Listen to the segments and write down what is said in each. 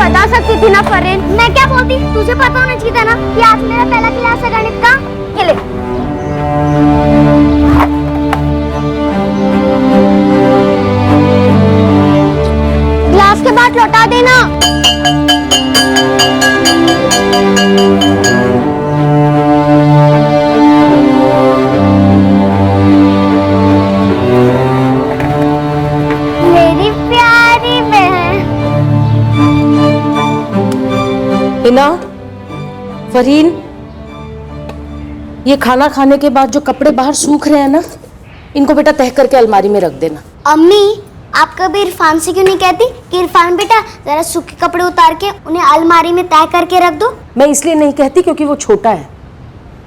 बता सकती थी ना फरीन। मैं क्या बोलती, तुझे पता होना चाहिए था ना कि आज मेरा पहला क्लास है गणित का। ये ले। क्लास के बाद लौटा देना। मेरी प्यारी बहन। हिना, फरीन, ये खाना खाने के बाद जो कपड़े बाहर सूख रहे हैं ना, इनको बेटा तह करके अलमारी में रख देना। अम्मी, आप कभी इरफान से क्यों नहीं कहती कि इरफान बेटा जरा सूखे कपड़े उतार के उन्हें अलमारी में तय करके रख दो। मैं इसलिए नहीं कहती क्योंकि वो छोटा है,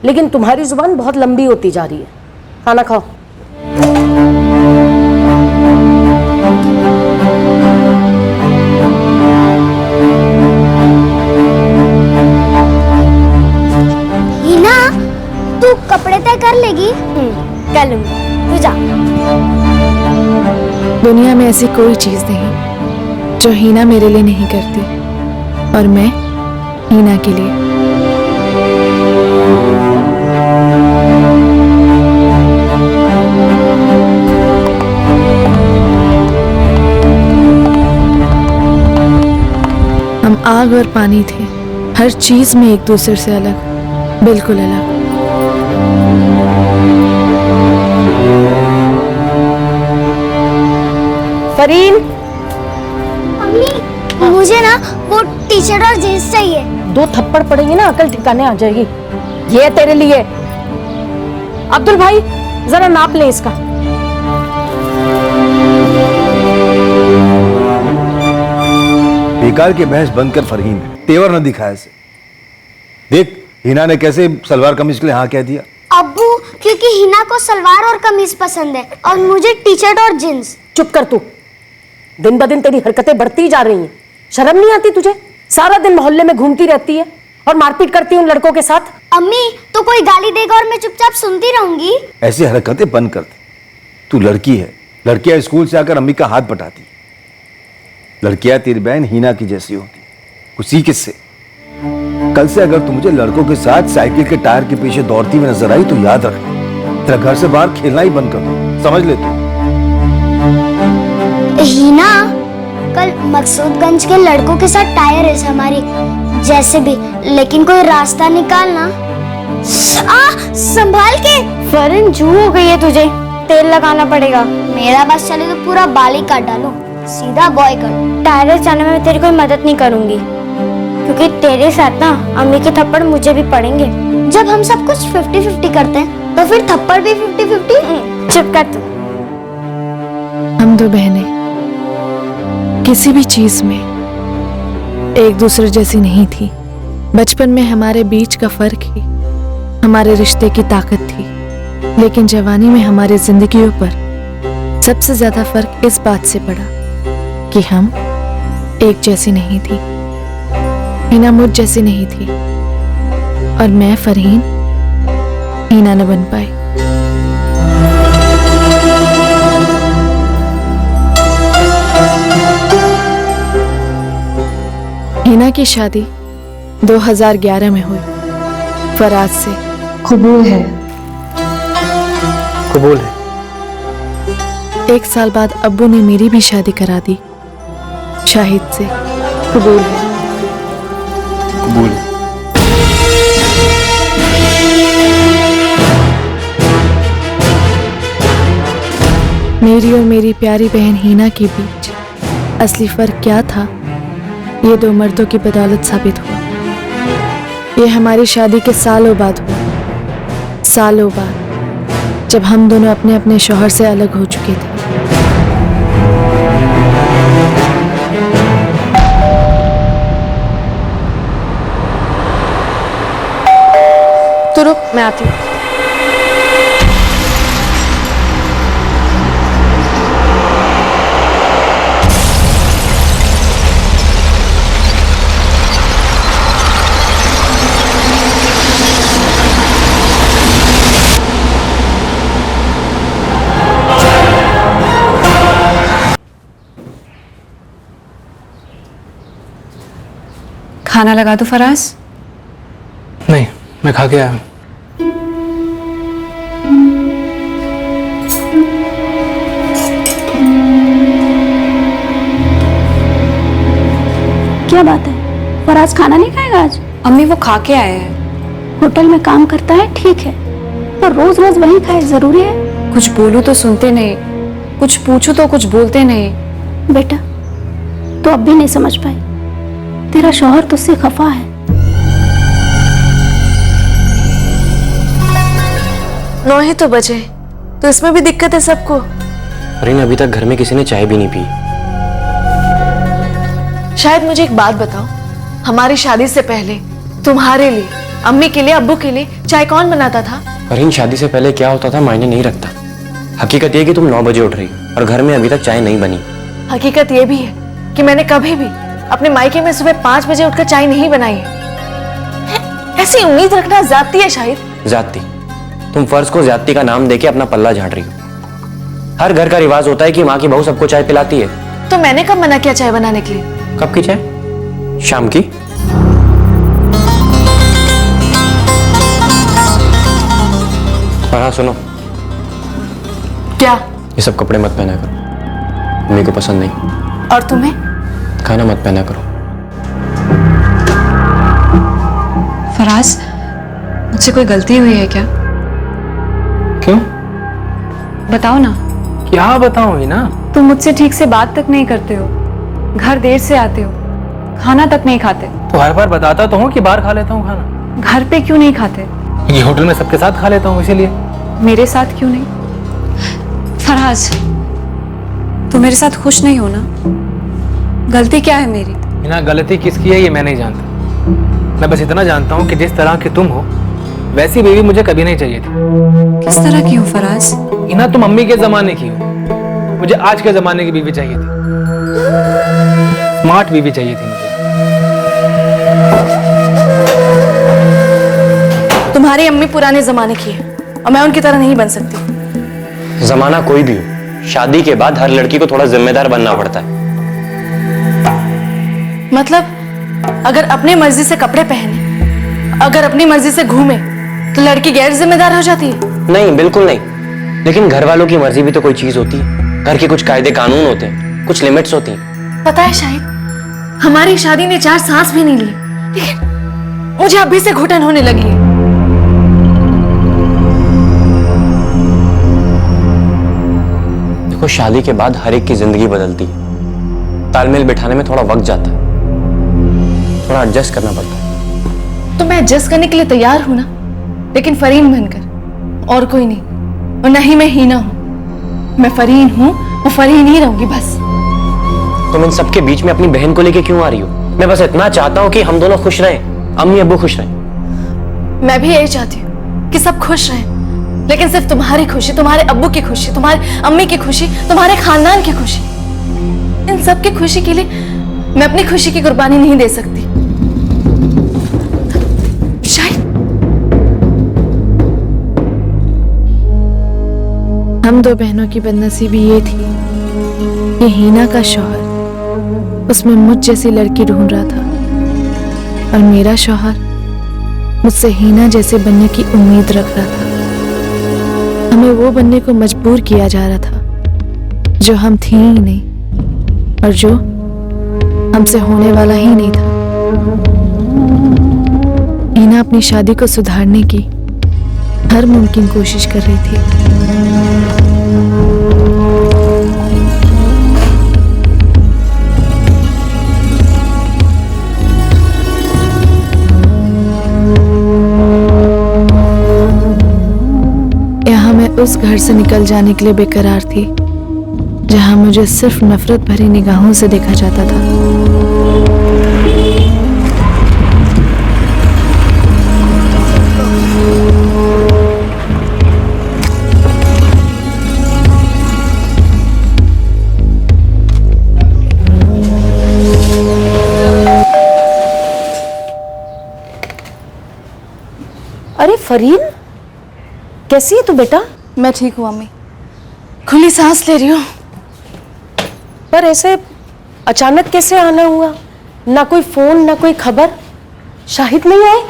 लेकिन तुम्हारी जुबान बहुत लंबी होती जा रही है। खाना खाओ। हिना, तू कपड़े तय कर लेगी? कर लूंगी, तू जा। दुनिया में ऐसी कोई चीज नहीं जो हीना मेरे लिए नहीं करती और मैं हीना के लिए। हम आग और पानी थे, हर चीज में एक दूसरे से अलग, बिल्कुल अलग। फरीन, अम्मी, मुझे ना वो टी शर्ट और जींस चाहिए। 2 थप्पड़ पड़ेंगे ना अकल ठिकाने आ जाएगी। ये है तेरे लिए। अब्दुल भाई, जरा नाप ले इसका। बेकार की बहस बंद कर फरहीन, तेवर न दिखा ऐसे। देख, हिना ने कैसे सलवार कमीज के लिए हाँ कह दिया। अब्बू, क्योंकि हिना को सलवार और कमीज पसंद है और मुझे टी शर्ट और जींस। चुप कर तू। दिन ब दिन तेरी हरकतें बढ़ती जा रही हैं। शर्म नहीं आती तुझे? सारा दिन मोहल्ले में घूमती रहती है और मारपीट करती है उन लड़कों के साथ। अम्मी, तो कोई गाली देगा और मैं चुपचाप सुनती रहूंगी? ऐसी हरकतें बंद कर दे। तू लड़की है, लड़कियां स्कूल से आकर अम्मी का हाथ बटाती। लड़कियां तेरी बहन हीना की जैसी होती, उसी किससे। कल से अगर तू मुझे लड़कों के साथ साइकिल के टायर के पीछे दौड़ती हुई नजर आई तो याद रख, तेरा घर से बाहर खेलना ही बंद कर दो, समझ ले तू। हीना, कल मकसूदगंज के लड़कों के साथ टायर रेस हमारी, जैसे भी, लेकिन कोई रास्ता निकालना। संभाल के। फरन, जू हो गई है तुझे, तेल लगाना पड़ेगा। मेरा बस चले तो पूरा बाल ही काट डालो, सीधा बॉय कर। टायर रेस जाने में तेरी कोई मदद नहीं करूंगी, क्योंकि तेरे साथ ना अम्मी के थप्पड़ मुझे भी पड़ेंगे। जब हम सब कुछ 50-50 करते हैं तो फिर थप्पड़ भी 50-50। चुप कर तू। हम 2 बहनें किसी भी चीज में एक दूसरे जैसी नहीं थी। बचपन में हमारे बीच का फर्क ही हमारे रिश्ते की ताकत थी, लेकिन जवानी में हमारी जिंदगियों पर सबसे ज्यादा फर्क इस बात से पड़ा कि हम एक जैसी नहीं थी। हीना मुझ जैसी नहीं थी और मैं फरहीन हीना न बन पाई। हीना की शादी 2011 में हुई फराज से। कबूल है। कबूल है। 1 साल बाद अब्बू ने मेरी भी शादी करा दी शाहिद से। कबूल है। कबूल है। मेरी और मेरी प्यारी बहन हीना के बीच असली फर्क क्या था, ये 2 मर्दों की बदौलत साबित हुआ। ये हमारी शादी के सालों बाद हुआ, सालों बाद, जब हम दोनों अपने अपने शौहर से अलग हो चुके थे। तो रुक, मैं आती हूँ। खाना लगा दो फराज? नहीं, मैं खा के आया हूँ। क्या बात है, फराज खाना नहीं खाएगा आज? अम्मी वो खा के आए हैं। होटल में काम करता है ठीक है, पर रोज रोज वही खाए जरूरी है? कुछ बोलूं तो सुनते नहीं, कुछ पूछूं तो कुछ बोलते नहीं। बेटा तो अब भी नहीं समझ पाई, तेरा शौहर तुझसे खफा है। 9 ही तो बजे, तो इसमें भी दिक्कत है सबको। फरीन, अभी तक घर में किसी ने चाय भी नहीं पी। शायद मुझे एक बात बताओ, हमारी शादी से पहले तुम्हारे लिए, अम्मी के लिए, अब्बू के लिए चाय कौन बनाता था? फरीन, शादी से पहले क्या होता था मायने नहीं रखता। हकीकत ये कि तुम 9 बजे उठ रही हो और घर में अभी तक चाय नहीं बनी। हकीकत ये भी है कि मैंने कभी भी अपने मायके में सुबह 5 बजे उठकर चाय नहीं बनाई है। ऐसी उम्मीद रखना जाती है शायद। जाती? तुम फर्ज को ज्यादती का नाम देके अपना पल्ला झाड़ रही हो। हर घर का रिवाज होता है कि माँ की बहू सबको चाय पिलाती है। तो मैंने कब मना किया चाय बनाने के लिए? कब की चाय? शाम की? और हाँ सुनो, क्या? ये सब कपड़े मत पहना करो, मेरे को पसंद नहीं। और तुम्हें? खाना मत पहना करो। फराज, मुझसे कोई गलती हुई है क्या? क्यों? बताओ ना। क्या बताऊं ही ना? तुम मुझसे ठीक से बात तक नहीं करते हो, घर देर से आते हो, खाना तक नहीं खाते। तो हर बार बताता तो हूँ कि बाहर खा लेता हूँ खाना। घर पे क्यों नहीं खाते? ये होटल में सबके साथ खा लेता हूँ इसीलिए। मेरे साथ क्यों नहीं? फराज, तुम मेरे साथ खुश नहीं हो ना? गलती क्या है मेरी? ना, गलती किसकी है ये मैं नहीं जानता। मैं बस इतना जानता हूँ कि जिस तरह की तुम हो वैसी बीवी मुझे कभी नहीं चाहिए थी। किस तरह की हो फराज? इना तुम मम्मी के जमाने की हो, मुझे आज के जमाने की बीवी चाहिए थी। स्मार्ट बीवी चाहिए थी मुझे। तुम्हारी अम्मी पुराने जमाने की है और मैं उनकी तरह नहीं बन सकती। जमाना कोई भी हो, शादी के बाद हर लड़की को थोड़ा जिम्मेदार बनना पड़ता है। मतलब अगर अपनी मर्जी से कपड़े पहने, अगर अपनी मर्जी से घूमे, तो लड़की गैर जिम्मेदार हो जाती है? नहीं, बिल्कुल नहीं। लेकिन घर वालों की मर्जी भी तो कोई चीज होती है। घर के कुछ कायदे कानून होते हैं, कुछ लिमिट्स होती हैं। पता है शायद हमारी शादी ने 4 सांस भी नहीं ली, लेकिन मुझे अभी से घुटन होने लगी है। देखो, शादी के बाद हर एक की जिंदगी बदलती है, तालमेल बिठाने में थोड़ा वक्त जाता है, थोड़ा एडजस्ट करना पड़ता है। तो मैं एडजस्ट करने के लिए तैयार हूं ना, लेकिन फरीन बनकर, और कोई नहीं। और न ही मैं हीना हूं, मैं फरीन हूं और फरीन ही रहूंगी बस। तुम इन सबके बीच में अपनी बहन को लेके क्यों आ रही हो? मैं बस इतना चाहता हूँ कि हम दोनों खुश रहें, अम्मी अब्बू खुश रहें। मैं भी यही चाहती हूँ कि सब खुश रहें, लेकिन सिर्फ तुम्हारी खुशी, तुम्हारे अब्बू की खुशी, तुम्हारे अम्मी की खुशी, तुम्हारे खानदान की खुशी, इन सब की खुशी के लिए मैं अपनी खुशी की कुर्बानी नहीं दे सकती। शायद हम 2 बहनों की बदनसीबी ये थी कि हीना का शौहर उसमें मुझ जैसी लड़की ढूंढ रहा था और मेरा शौहर मुझसे हीना जैसे बनने की उम्मीद रख रहा था। हमें वो बनने को मजबूर किया जा रहा था जो हम थी ही नहीं और जो हमसे होने वाला ही नहीं था। हीना अपनी शादी को सुधारने की हर मुमकिन कोशिश कर रही थी। यहाँ मैं उस घर से निकल जाने के लिए बेकरार थी जहाँ मुझे सिर्फ नफरत भरी निगाहों से देखा जाता था। अरे फरीन, कैसी है तू बेटा? मैं ठीक हूँ अम्मी, खुली सांस ले रही हूँ। पर ऐसे अचानक कैसे आना हुआ? ना कोई फोन ना कोई खबर। शाहिद नहीं आए?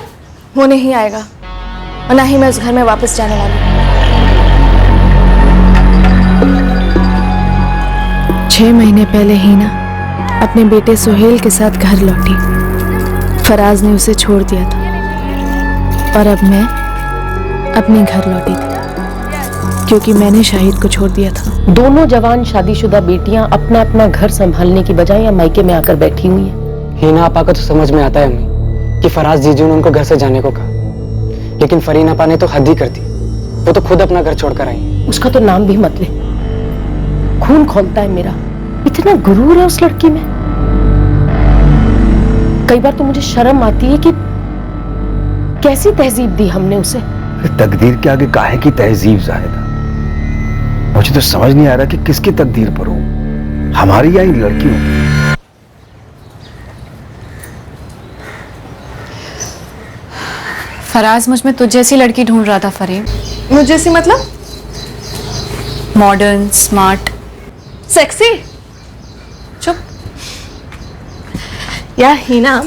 वो नहीं आएगा और ना ही मैं उस घर में वापस जाने वाली हूँ। 6 महीने पहले हीना अपने बेटे सुहेल के साथ घर लौटी। फराज ने उसे छोड़ दिया था और अब मैं अपने घर लौटी थी क्योंकि मैंने शाहिद को छोड़ दिया था। दोनों जवान शादीशुदा बेटियां अपना अपना घर संभालने की बजाय या मायके में आकर बैठी हुई हैं। हीना आपा को तो समझ में आता है अम्मी कि फराज जीजू ने उनको घर से जाने को कहा, लेकिन फरीन आपा ने तो हद ही कर दी। वो तो खुद अपना घर छोड़कर आई। उसका तो नाम भी मत ले, खून खौलता है मेरा। इतना गुरूर है उस लड़की में। कई बार तो मुझे शर्म आती है कि कैसी तहजीब दी हमने उसे। तकदीर के आगे काहे की तहजीब ज़ाहिदा? मुझे तो समझ नहीं आ रहा कि किसकी तकदीर पर हो, हमारी या इन लड़कियों की। फराज मुझ में तुझ जैसी लड़की ढूंढ रहा था फरीन। मुझ जैसी मतलब? Modern, smart, sexy. चुप। यार हीना,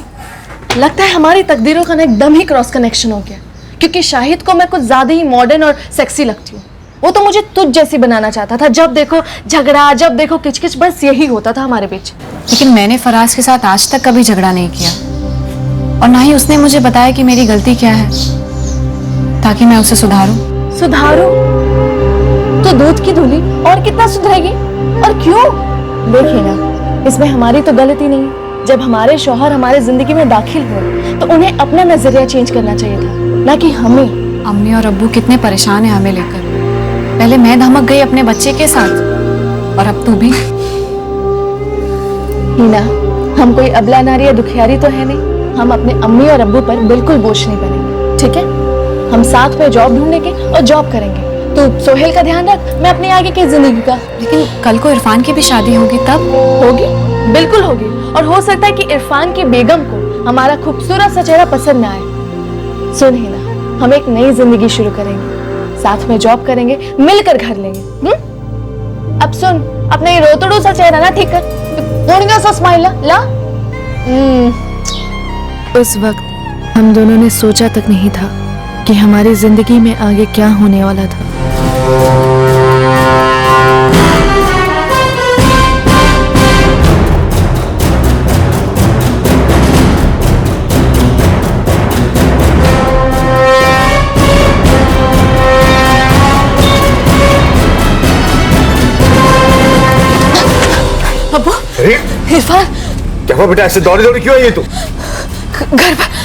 लगता है हमारी तकदीरों का ना एकदम ही क्रॉस कनेक्शन हो गया, क्योंकि शाहिद को मैं कुछ ज्यादा ही मॉडर्न और सेक्सी लगती हूँ। वो तो मुझे तुझ जैसी बनाना चाहता था। जब देखो झगड़ा, जब देखो किचकिच, बस यही होता था हमारे बीच। लेकिन मैंने फराज के साथ आज तक कभी झगड़ा नहीं किया और ना ही उसने मुझे बताया कि मेरी गलती क्या है, ताकि मैं उसे सुधारूं। सुधारो? तो दूध की धुली और कितना सुधरेगी? और क्यों? देखिए ना, इसमें हमारी तो गलती नहीं है। जब हमारे शौहर हमारे जिंदगी में दाखिल हुए तो उन्हें अपना नजरिया चेंज करना चाहिए था, ना कि हमें। अम्मी और अब्बू कितने परेशान हैं हमें लेकर। पहले मैं धमक गई अपने बच्चे के साथ और अब तू भी। हीना, हम कोई अबला नारी या दुखियारी तो है नहीं। हम अपने अम्मी और अब्बू पर बिल्कुल बोझ नहीं बनेंगे, ठीक है? हम साथ में जॉब ढूंढेंगे और जॉब करेंगे। तो सोहेल का ध्यान रख, मैं अपनी आगे की जिंदगी का। लेकिन कल को इरफान की भी शादी होगी तब। होगी, बिल्कुल होगी। और हो सकता है कि इरफान की बेगम को हमारा खूबसूरत सा चेहरा पसंद ना आए। सुन हीना, हम एक नई जिंदगी शुरू करेंगे, साथ में जॉब करेंगे, मिलकर घर लेंगे। अब सुन, अपने ये रोतड़ू सा चेहरा ना ठीक कर, पूर्णिया सा स्माइल ला। उस वक्त हम दोनों ने सोचा तक नहीं था कि हमारी जिंदगी में आगे क्या होने वाला था। अब्बू, इरफान, क्या हुआ बेटा? ऐसे दौड़ी दौड़ी क्यों आई है तू? घर पर।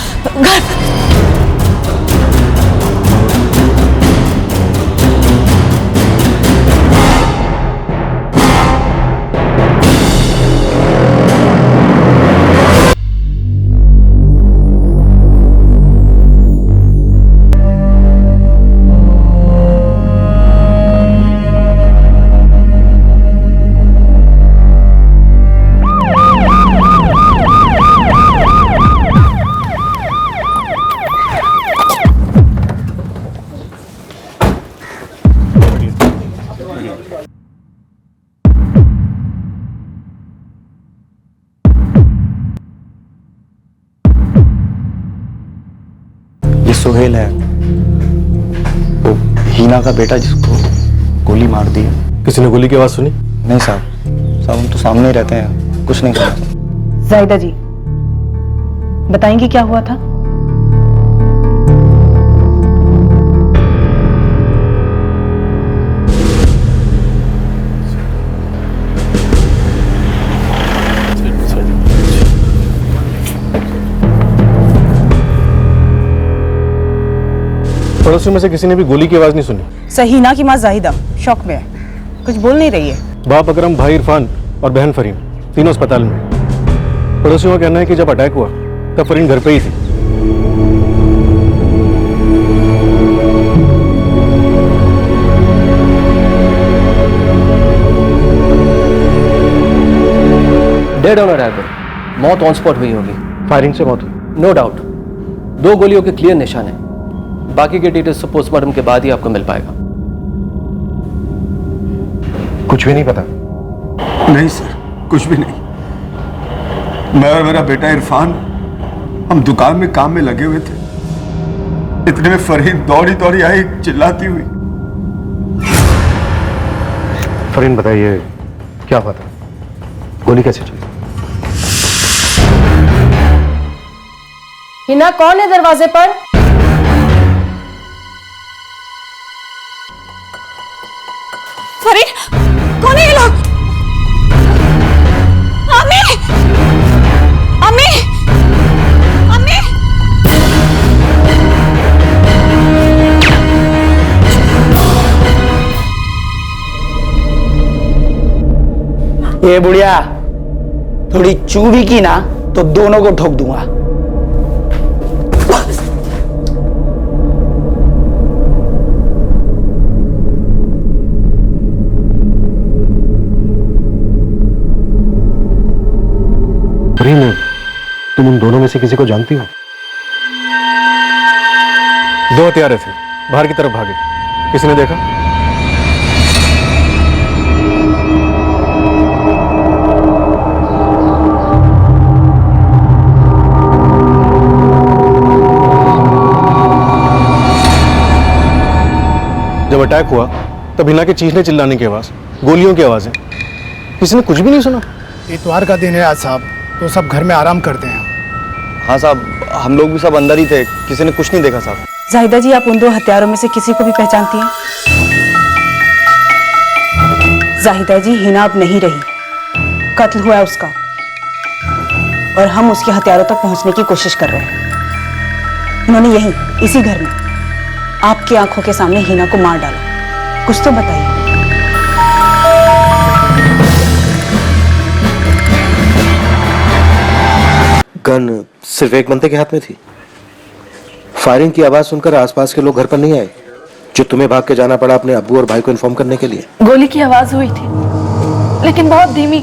ये सुहेल है, वो हीना का बेटा जिसको गोली मार दी है। किसी ने गोली की आवाज सुनी? नहीं साहब, हम तो सामने ही रहते हैं, कुछ नहीं सुना। जाहिदा जी, बताएंगी क्या हुआ था? पड़ोसियों में से किसी ने भी गोली की आवाज नहीं सुनी। सहीना की माँ जाहिदा शौक में है, कुछ बोल नहीं रही है। बाप अकरम, भाई इरफान और बहन फरीन तीनों अस्पताल में। पड़ोसियों का कहना है कि जब अटैक हुआ तब फरीन घर पे ही थी। डेड ऑन अराइवल, मौत ऑन स्पॉट हुई होगी। फायरिंग से मौत हुई? No doubt. 2 गोलियों के क्लियर निशान है। बाकी के डिटेल्स पोस्टमार्टम के बाद ही आपको मिल पाएगा। कुछ भी नहीं पता? नहीं सर, कुछ भी नहीं। मैं और मेरा बेटा इरफान हम दुकान में काम में लगे हुए थे। इतने में फरीन दौड़ी दौड़ी आई चिल्लाती हुई। फरीन बताइए क्या बात है, गोली कैसे चली? हिना कौन है दरवाजे पर? फरीन, कौन है ये लोग? अम्मी! अम्मी! अम्मी! ये बुढ़िया थोड़ी चू भी की ना तो दोनों को ठोक दूंगा। फरीन, तुम उन दोनों में से किसी को जानती हो? दो हत्यारे थे, बाहर की तरफ भागे। किसी ने देखा? जब अटैक हुआ तब हिना के चीखने चिल्लाने की आवाज, गोलियों की आवाजें, किसी ने कुछ भी नहीं सुना। इतवार का दिन है आज साहब, तो सब घर में आराम करते हैं। हाँ साहब, हम लोग भी सब अंदर ही थे, किसी ने कुछ नहीं देखा साहब। जाहिदा जी, आप उन दो हत्यारों में से किसी को भी पहचानती हैं? जाहिदा जी, हिना अब नहीं रही, कत्ल हुआ है उसका, और हम उसके हथियारों तक पहुंचने की कोशिश कर रहे हैं। उन्होंने यहीं इसी घर में आपकी आंखों के सामने हिना को मार डाला। कुछ तो बताइए। गन सिर्फ एक बंदे के हाथ में थी। फायरिंग की आवाज सुनकर आसपास के लोग घर पर नहीं आए, जो तुम्हें भाग के जाना पड़ा अपने अब्बू और भाई को इन्फॉर्म करने के लिए। गोली की आवाज हुई थी, लेकिन बहुत धीमी,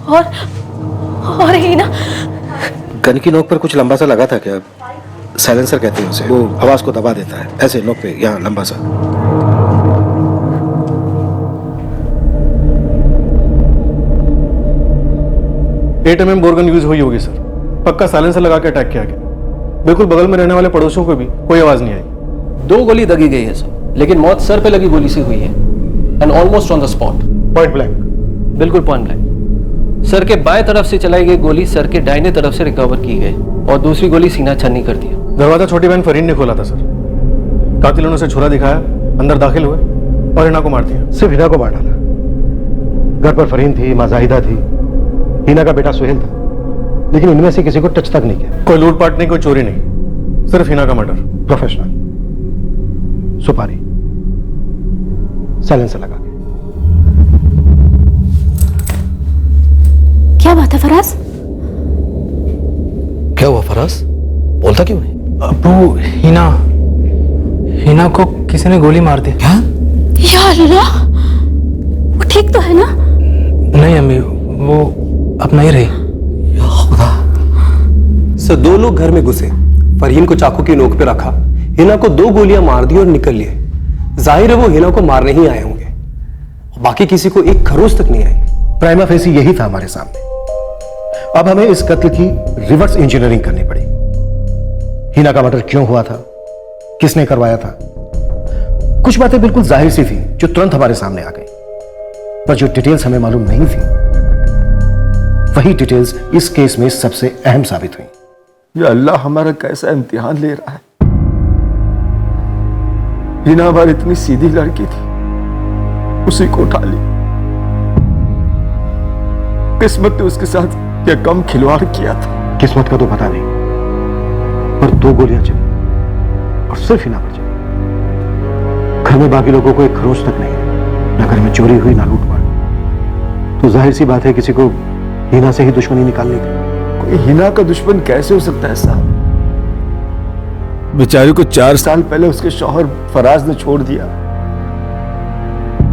और हिना। गन की नोक पर कुछ लंबा सा लगा था क्या? साइलेंसर कहते हैं उसे, वो आवाज को दबा देता है, ऐसे नोक पे यहाँ लंबा सा। एटएमएम बोरगन यूज हुई होगी सर। पक्का साइलेंसर लगा के अटैक किया गया। बिल्कुल बगल में रहने वाले पड़ोसियों को भी कोई आवाज नहीं आई। 2 गोली दगी गई है सर, लेकिन मौत सर पे लगी गोली से हुई है, and almost on the spot. Point blank? बिल्कुल पॉइंट ब्लैंक। सर के बाएं तरफ से चलाई गई गोली सर के दाहिने तरफ से रिकवर की गई, और दूसरी गोली सीना छन्नी कर दिया। दरवाजा छोटी बहन फरीन ने खोला था सर। कातिलों ने उसे छुरा दिखाया, अंदर दाखिल हुए और हिना को मार दिया। सिर्फ हिना को मार डाला। घर पर फरीन थी, मां जाहिदा थी, हिना का बेटा सुहेल था, लेकिन इनमें से किसी को टच तक नहीं किया। कोई लूटपाट नहीं, कोई चोरी नहीं, सिर्फ हिना का मर्डर। प्रोफेशनल, सुपारी, साइलेंसर लगा के। क्या बात है फराज? क्या हुआ फराज? बोलता क्यों नहीं? अब्बू, हिना को किसी ने गोली मार दी। क्या? या अल्लाह, वो ठीक तो है ना? नहीं अम्मी, वो अब नहीं रही। सर, 2 लोग घर में घुसे, फरहीन को चाकू की नोक पे रखा, हिना को 2 गोलियां मार दी और निकल लिए। जाहिर है वो हिना को मारने ही आए होंगे, बाकी किसी को एक खरोच तक नहीं आई। प्राइमा फेसी यही था हमारे सामने। अब हमें इस कत्ल की रिवर्स इंजीनियरिंग करनी पड़ी। हिना का मर्डर क्यों हुआ था, किसने करवाया था? कुछ बातें बिल्कुल जाहिर सी थी जो तुरंत हमारे सामने आ गई, पर जो डिटेल्स हमें मालूम नहीं थी, वही डिटेल्स इस केस में सबसे अहम साबित हुई। ये अल्लाह हमारा कैसा इम्तिहान ले रहा है। हिना हमारी इतनी सीधी लड़की थी, उसी को उठा ली। किस्मत ने उसके साथ यह कम खिलवाड़ किया था। किस्मत का तो पता नहीं, पर 2 गोलियां चली और सिर्फ हिना पर चली। घर में बाकी लोगों को एक खरोच तक नहीं है, न घर में चोरी हुई ना लूटपाट। तो जाहिर सी बात है किसी को हिना से ही दुश्मनी निकालनी थी। कोई हिना का दुश्मन कैसे हो सकता है साहब? बेचारी को 4 साल पहले उसके शौहर फराज ने छोड़ दिया।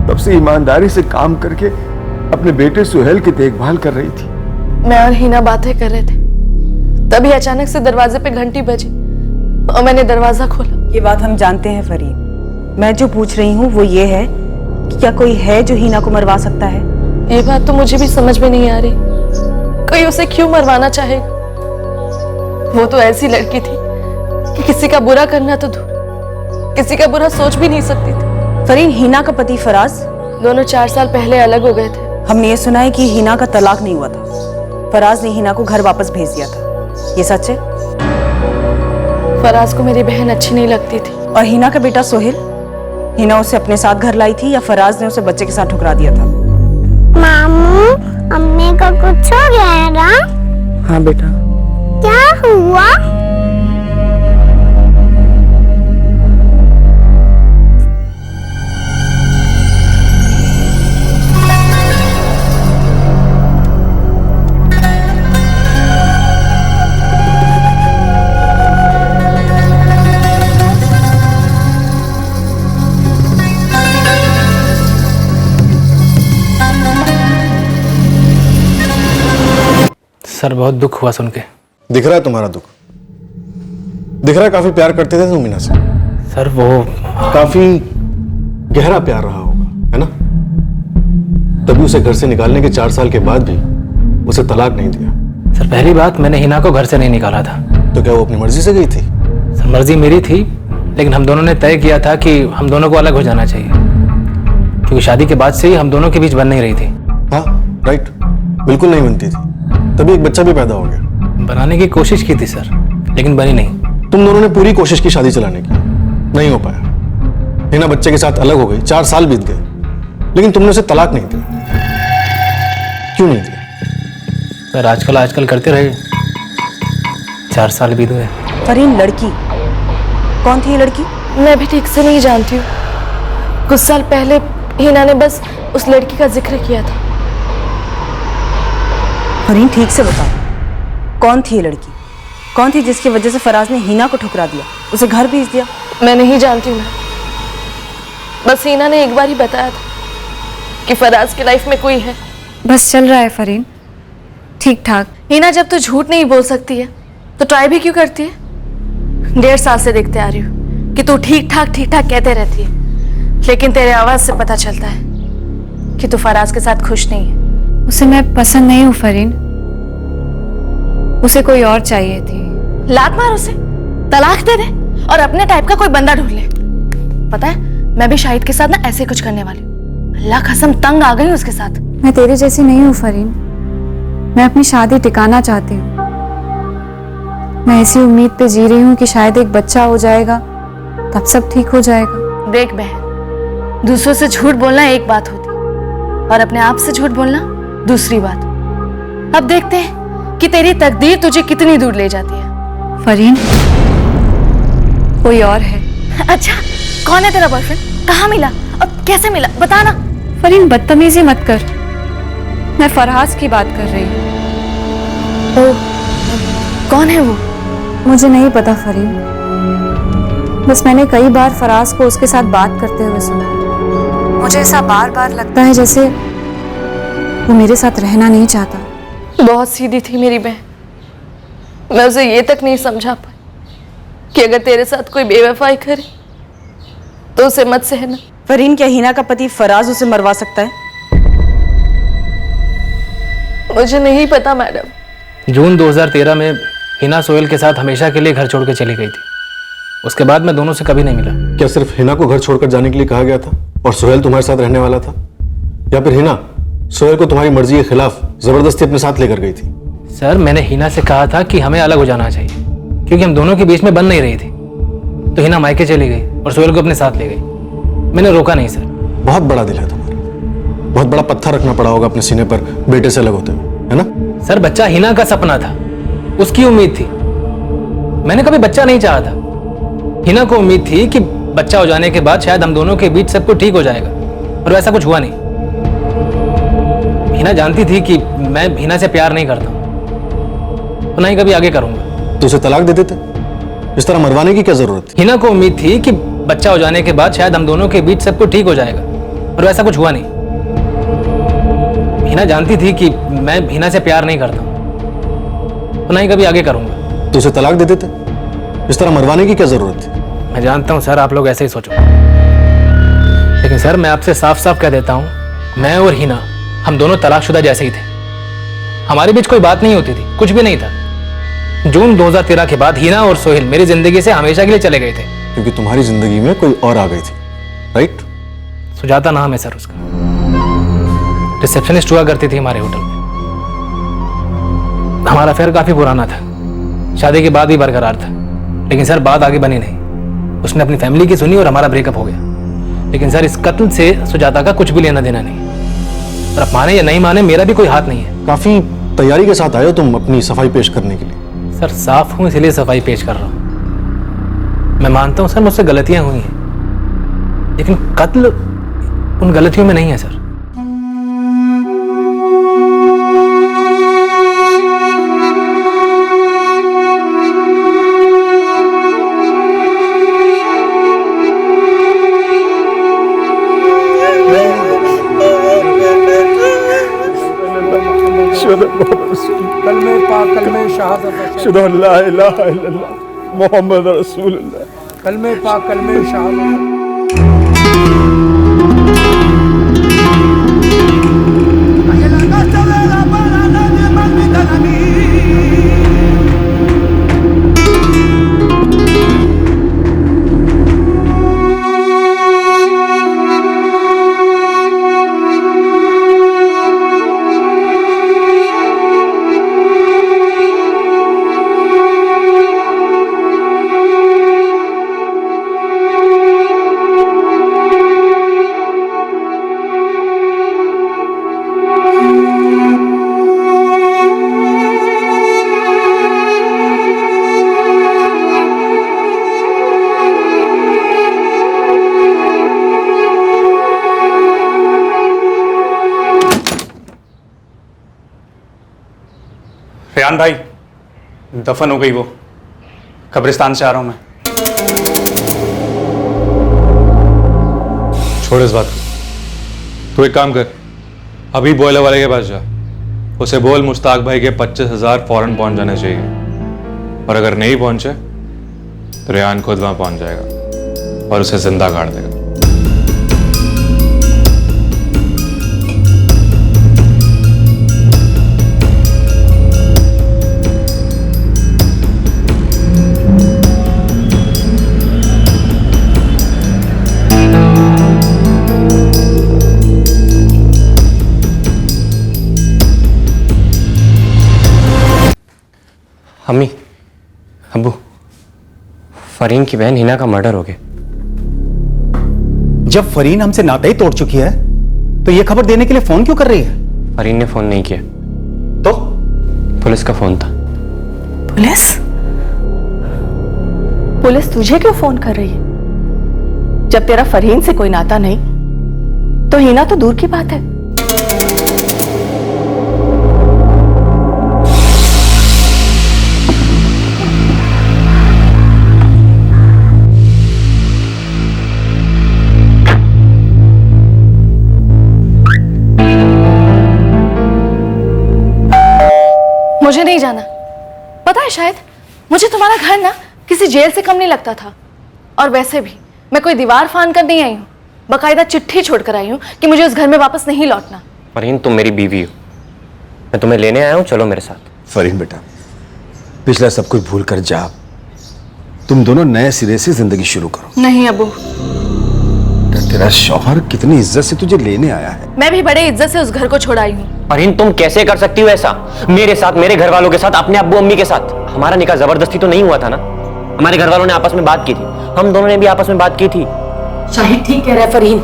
तब से ईमानदारी से काम करके अपने बेटे सुहेल की देखभाल कर रही थी। मैं और हिना बातें कर रहे थे, तभी अचानक से दरवाजे पे घंटी बजी और मैंने दरवाजा खोला। ये बात हम जानते हैं फरीन। मैं जो पूछ रही हूँ वो ये है कि क्या कोई है जो हिना को मरवा सकता है? ये बात तो मुझे भी समझ में नहीं आ रही। कोई उसे क्यों मरवाना चाहेगा? वो तो ऐसी लड़की थी कि किसी का बुरा करना तो दूर, किसी का बुरा सोच भी नहीं सकती थी। फरीन, हिना का पति फराज दोनों 4 साल पहले अलग हो गए थे। हमने ये सुना है कि हिना का तलाक नहीं हुआ था। फराज ने हिना को घर वापस भेज दिया था। ये सच है? फराज को मेरी बहन अच्छी नहीं लगती थी। और हिना का बेटा सोहेल, हिना उसे अपने साथ घर लाई थी या फराज ने उसे बच्चे के साथ ठुकरा दिया था? मामू, अम्मी का कुछ हो गया है ना? हाँ बेटा। क्या हुआ? सर बहुत दुख हुआ सुन के। दिख रहा है तुम्हारा दुख, दिख रहा है काफी प्यार करते थे तुम मीना से। सर वो काफी गहरा प्यार रहा होगा, है ना? तभी उसे घर से निकालने के 4 साल के बाद भी उसे तलाक नहीं दिया। सर पहली बात, मैंने हिना को घर से नहीं निकाला था। तो क्या वो अपनी मर्जी से गई थी? सर मर्जी मेरी थी, लेकिन हम दोनों ने तय किया था कि हम दोनों को अलग हो जाना चाहिए, क्योंकि शादी के बाद से ही हम दोनों के बीच बन नहीं रही थी। हाँ राइट, बिल्कुल नहीं बनती थी। तभी एक बच्चा भी पैदा हो गया। बनाने की कोशिश की थी सर, लेकिन बनी नहीं। तुम दोनों ने पूरी कोशिश की शादी चलाने की, नहीं हो पाया। हिना बच्चे के साथ अलग हो गई, 4 साल बीत गए, लेकिन तुमने उसे तलाक नहीं दिया। क्यों नहीं दिया? सर आजकल करते रहे, 4 साल बीत गए। फरीन, लड़की कौन थी? ये लड़की मैं भी ठीक से नहीं जानती हूँ। कुछ साल पहले हिना ने बस उस लड़की का जिक्र किया था। फरीन, ठीक से बताओ, कौन थी ये लड़की? कौन थी जिसकी वजह से फराज ने हिना को ठुकरा दिया, उसे घर भेज दिया? मैं नहीं जानती हूँ। बस हिना ने एक बार ही बताया था कि फराज की लाइफ में कोई है। बस चल रहा है फरीन, ठीक ठाक। हिना, जब तू झूठ नहीं बोल सकती है तो ट्राई भी क्यों करती है? 1.5 साल से देखते आ रही हूँ कि तू ठीक ठाक कहते रहती है, लेकिन तेरे आवाज से पता चलता है कि तू फराज के साथ खुश नहीं है। उसे मैं पसंद नहीं हूँ फरीन, उसे कोई और चाहिए थी। लात मार उसे, तलाक दे दे और अपने टाइप का कोई बंदा ढूंढ ले। पता है, मैं भी शाहिद के साथ ना ऐसे कुछ करने वाली हूँ। अल्लाह कसम, तंग आ गई हूँ उसके साथ। मैं तेरे जैसी नहीं हूँ फरीन, मैं अपनी शादी टिकाना चाहती हूँ। मैं ऐसी उम्मीद पे जी रही हूँ कि शायद एक बच्चा हो जाएगा, तब सब ठीक हो जाएगा। देख बहन, दूसरों से झूठ बोलना एक बात होती और अपने आप से झूठ बोलना दूसरी बात। अब देखते हैं कि तेरी तकदीर तुझे कितनी दूर ले जाती है। फरीन, कोई और है। अच्छा, कौन है तेरा बॉयफ्रेंड? कहाँ मिला और कैसे मिला, बता ना। फरीन, बदतमीजी मत कर, मैं फराज की बात कर रही हूँ। ओह, कौन है वो? मुझे नहीं पता फरीन, बस मैंने कई बार फराज को उसके साथ बात करते हुए सुना। मुझे ऐसा बार बार लगता है जैसे वो मेरे साथ रहना नहीं चाहता। बहुत सीधी थी मेरी बहन, मैं उसे ये तक नहीं समझा पाई कि अगर तेरे साथ कोई बेवफाई करे तो उसे मत सहना। फरीन, क्या हिना का पति फराज उसे मरवा सकता है? मुझे नहीं पता मैडम। जून 2013 में हिना सोहेल के साथ हमेशा के लिए घर छोड़ के चली गई थी। उसके बाद मैं दोनों से कभी नहीं मिला। क्या सिर्फ हिना को घर छोड़कर जाने के लिए कहा गया था और सोहेल तुम्हारे साथ रहने वाला था, या फिर हिना सोहेल को तुम्हारी मर्जी के खिलाफ जबरदस्ती अपने साथ लेकर गई थी? सर मैंने हिना से कहा था कि हमें अलग हो जाना चाहिए, क्योंकि हम दोनों के बीच में बन नहीं रही थी। तो हिना मायके चली गई और सोहेल को अपने साथ ले गई। मैंने रोका नहीं सर। बहुत बड़ा दिल है तुम्हारा, बहुत बड़ा पत्थर रखना पड़ा होगा अपने सीने पर बेटे से अलग होते हुए, है ना? सर बच्चा हिना का सपना था, उसकी उम्मीद थी। मैंने कभी बच्चा नहीं चाहा था। हिना को उम्मीद थी कि बच्चा हो जाने के बाद शायद हम दोनों के बीच सब कुछ ठीक हो जाएगा, और वैसा कुछ हुआ नहीं। हिना जानती थी कि मैं हिना से प्यार नहीं करता, तो नहीं कभी आगे करूंगा। तो उसे तलाक दे देते, इस तरह मरवाने की क्या जरूरत थी? हिना को उम्मीद थी कि बच्चा हो जाने के बाद शायद हम दोनों के बीच सब कुछ ठीक हो जाएगा, और वैसा कुछ हुआ नहीं। हिना जानती थी कि मैं हिना से प्यार नहीं करता, तो नहीं कभी आगे करूंगा। तो उसे तलाक दे देते, इस तरह मरवाने की क्या जरूरत थी? मैं जानता हूं सर, आप लोग ऐसे ही सोचो, लेकिन सर मैं आपसे साफ साफ कह देता हूं, मैं और हिना हम दोनों तलाकशुदा जैसे ही थे। हमारे बीच कोई बात नहीं होती थी, कुछ भी नहीं था। जून 2013 के बाद हिना और सोहेल मेरी जिंदगी से हमेशा के लिए चले गए थे। क्योंकि तुम्हारी जिंदगी में कोई और आ गई थी, राइट? सुजाता नाम है सर उसका, रिसेप्शनिस्ट हुआ करती थी हमारे होटल में। हमारा अफेयर काफी पुराना था, शादी के बाद भी बरकरार था, लेकिन सर बात आगे बनी नहीं। उसने अपनी फैमिली की सुनी और हमारा ब्रेकअप हो गया। लेकिन सर इस कत्ल से सुजाता का कुछ भी लेना देना नहीं, और अब माने या नहीं माने मेरा भी कोई हाथ नहीं है। काफी तैयारी के साथ आए हो तुम अपनी सफाई पेश करने के लिए। सर साफ हूं इसलिए सफाई पेश कर रहा हूं। मैं मानता हूं सर मुझसे गलतियां हुई हैं, लेकिन कत्ल उन गलतियों में नहीं है सर। कलमे पाक कलमे शहादत शुदा ला इलाहा इल्लल्लाह मोहम्मद रसूलुल्लाह कलमे पाक कलमे शहादत। रेहान भाई, दफन हो गई वो, कब्रिस्तान से आ रहा हूं मैं। छोड़ इस बात को। तू एक काम कर, अभी बॉयलर वाले के पास जा, उसे बोल मुश्ताक भाई के 25,000 फौरन पहुंच जाने चाहिए, और अगर नहीं पहुंचे तो रेहान खुद वहां पहुंच जाएगा और उसे जिंदा गाड़ देगा। अम्मी, अब्बू, फरीन की बहन हिना का मर्डर हो गया। जब फरीन हमसे नाता ही तोड़ चुकी है तो ये खबर देने के लिए फोन क्यों कर रही है? फरीन ने फोन नहीं किया तो पुलिस का फोन था। पुलिस? पुलिस तुझे क्यों फोन कर रही है? जब तेरा फरहीन से कोई नाता नहीं तो हिना तो दूर की बात है। मुझे नहीं जाना। पता है शायद मुझे तुम्हारा घर ना किसी जेल से कम नहीं लगता था। और वैसे भी मैं कोई दीवार फान कर नहीं आई हूँ, बकायदा चिट्ठी छोड़कर आई हूँ कि मुझे उस घर में वापस नहीं लौटना। फरीन, तुम मेरी बीवी हो, मैं तुम्हें लेने आया हूँ, चलो मेरे साथ। फरीन बेटा, पिछला सब कुछ भूल कर जा, तुम दोनों नए सिरे से जिंदगी शुरू करो। नहीं अबू, तेरा शौहर कितनी इज्जत से तुझे लेने आया है। मैं भी बड़े इज्जत से उस घर को छोड़ आई हूँ। फरीन, तुम कैसे कर सकती हो ऐसा? मेरे साथ, मेरे घर वालों के साथ, अपने अब्बू अम्मी के साथ। हमारा निकाह जबरदस्ती तो नहीं हुआ था ना। हमारे घर वालों ने आपस में बात की थी, हम दोनों ने भी आपस में बात की थी। शाहिद ठीक कह रहा है फरहीन,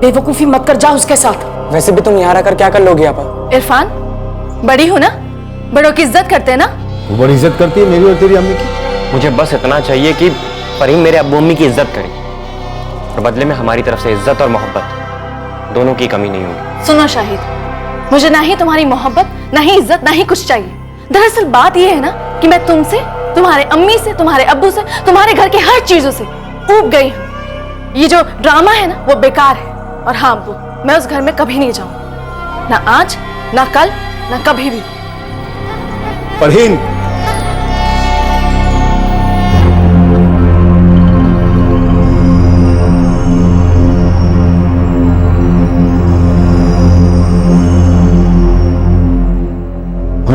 बेवकूफी मत कर, जा उसके साथ। वैसे भी तुम यहाँ रहकर क्या कर लोगी आपा? इरफान, बड़ी हो ना, बड़ों की इज्जत करते हैं ना। वो बड़ी इज्जत करती है मेरी और तेरी अम्मी की। मुझे बस इतना चाहिए कि फरीन मेरे अब्बू अम्मी की इज्जत करे, और बदले में हमारी तरफ से इज्जत और मोहब्बत दोनों की कमी नहीं होगी। सुनो शाहिद, मुझे ना ही तुम्हारी मोहब्बत, ना ही इज्जत, ना ही कुछ चाहिए। दरअसल बात यह है ना कि मैं तुमसे, तुम्हारे अम्मी से, तुम्हारे अब्बू से, तुम्हारे घर के हर चीजों से ऊब गई हूँ। ये जो ड्रामा है ना वो बेकार है। और हाँ अब्बू, मैं उस घर में कभी नहीं जाऊँ, ना आज, ना कल, ना कभी भी। फरहीन,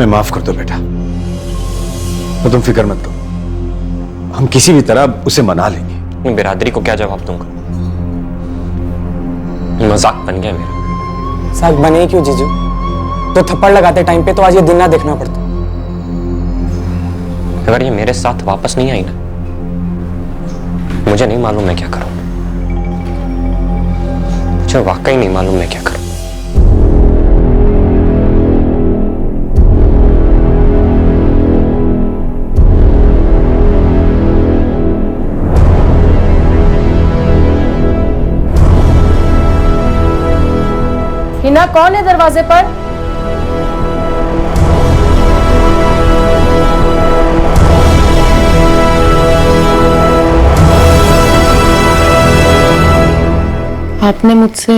माफ कर दो बेटा, तो तुम फिक्र मत करो, हम किसी भी तरह उसे मना लेंगे। बिरादरी को क्या जवाब दूंगा? मजाक बन गया मेरा। साग बने ही क्यों जीजू? तो थप्पड़ लगाते टाइम पे तो आज ये दिन ना देखना पड़ता। अगर ये मेरे साथ वापस नहीं आई ना, मुझे नहीं मालूम मैं क्या करूं। मुझे वाकई नहीं मालूम मैं क्या करूं। हिना, कौन है दरवाजे पर? आपने मुझसे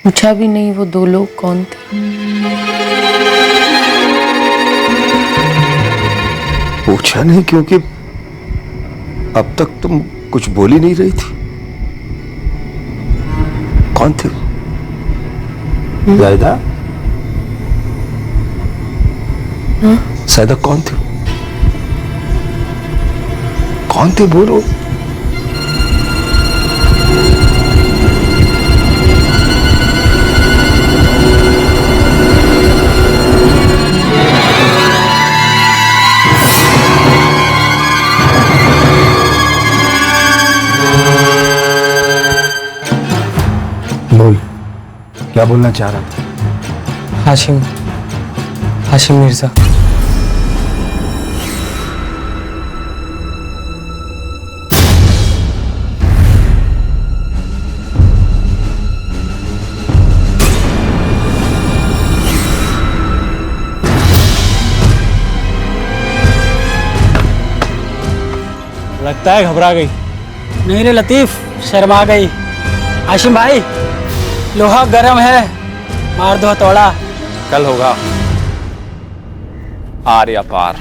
पूछा भी नहीं वो दो लोग कौन थे? पूछा नहीं क्योंकि अब तक तुम कुछ बोल ही नहीं रही थी। कौन थे? जायदा? जायदा कौन थे? कौन थे बोलो। बोल, क्या बोलना चाह रहा था? हाशिम मिर्जा। लगता है घबरा गई। नहीं रे लतीफ, शर्मा गई। हाशिम भाई, लोहा गर्म है, मार दो हथौड़ा। कल होगा आर या पार।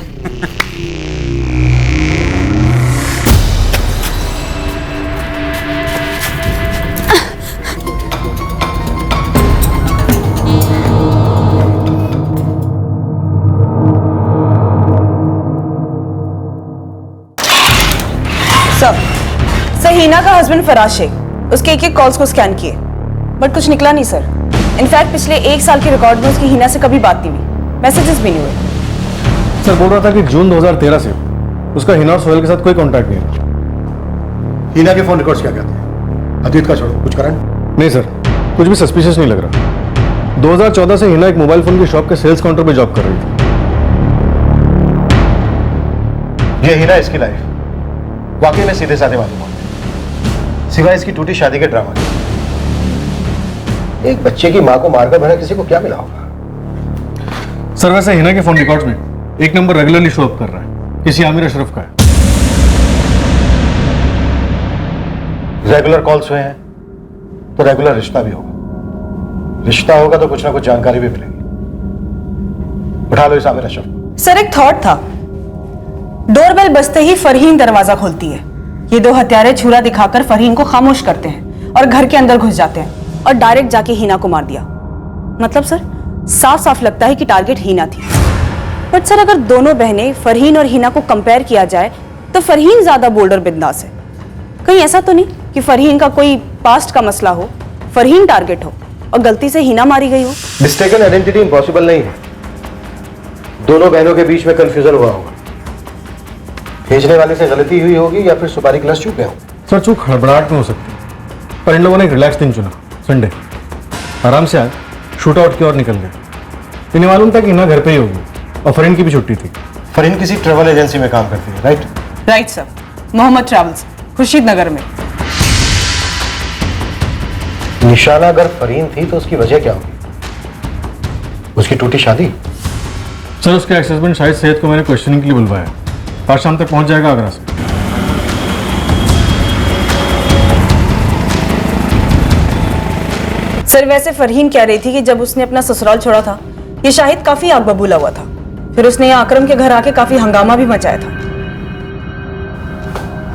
सर, हिना का हस्बैंड फराज शेख, उसके एक कॉल्स को स्कैन किए, बट कुछ निकला नहीं सर। इनफैक्ट पिछले 1 साल के रिकॉर्ड में उसकी हिना से कभी बात नहीं हुई, मैसेजेस भी नहीं हुए। सर बोल रहा था कि जून 2013 से उसका हिना और सोहेल के साथ कोई कांटेक्ट नहीं है। हिना के फोन रिकॉर्ड्स क्या कहते हैं? अतीत का छोड़ो, कुछ करण? नहीं सर, कुछ भी सस्पिशियस नहीं लग रहा। 2014 से हिना एक मोबाइल फोन की शॉप के सेल्स काउंटर पे जॉब कर रही थी। ये हिना, इसकी लाइफ वाकई में सीधे साधे मालूम होते, सिवाय इसकी टूटी शादी के ड्रामा के। एक बच्चे की मां को मारकर भला किसी को क्या मिला होगा? सर वैसे हिना के फोन रिकॉर्ड्स में एक नंबर रेगुलरली शो अप कर रहा है, किसी आमिर अशरफ का है। रेगुलर कॉल्स हुए हैं तो रेगुलर रिश्ता भी होगा। रिश्ता होगा तो कुछ ना कुछ जानकारी भी मिलेगी। उठा लो इस आमिर अशरफ। सर एक थॉट था, डोरबेल बजते ही फरहीन दरवाजा खोलती है। ये दो हत्यारे छुरा दिखाकर फरहीन को खामोश करते हैं और घर के अंदर घुस जाते हैं और डायरेक्ट जाके हिना को मार दिया। मतलब सर साफ साफ लगता है कि टारगेट हिना थी। बट सर अगर दोनों बहनें फरहीन और हिना को कंपेयर किया जाए तो फरहीन ज्यादा बोल्ड और बिंदास है। कहीं ऐसा तो नहीं कि फरहीन का कोई पास्ट का मसला हो, फरहीन टारगेट हो और गलती से हिना मारी गई हो? मिस्टेकन आइडेंटिटी इम्पॉसिबल नहीं है। दोनों बहनों के बीच में कंफ्यूजन हुआ होगा। भेजने वाले से गलती हुई होगी या फिर सुपारी क्लास चूके हो। सर चूक हड़बड़ाहट में हो सकती है, पर इन लोगों ने एक रिलैक्स दिन चुना, संडे। आराम से आए, शूट आउट की ओर निकल गए। इन्हें मालूम था कि हिना घर पे ही होगी और फरहीन की भी छुट्टी थी। फरहीन किसी ट्रैवल एजेंसी में काम करती है, right? Right sir, Mohammad travels, Khurshid Nagar में। निशाना अगर फरहीन थी तो उसकी वजह क्या होगी? उसकी टूटी शादी? सर उसके एक्स हस्बैंड शाहिद सैयद को मैंने क्वेश्चनिंग के लिए बुलवाया। आज शाम तक पहुंच जाएगा आगरा से। सर वैसे फरहीन कह रही थी कि जब उसने अपना ससुराल छोड़ा था ये शाहिद काफी आग बबूला हुआ था, फिर उसने यहाँ अकरम के घर आके काफी हंगामा भी मचाया था।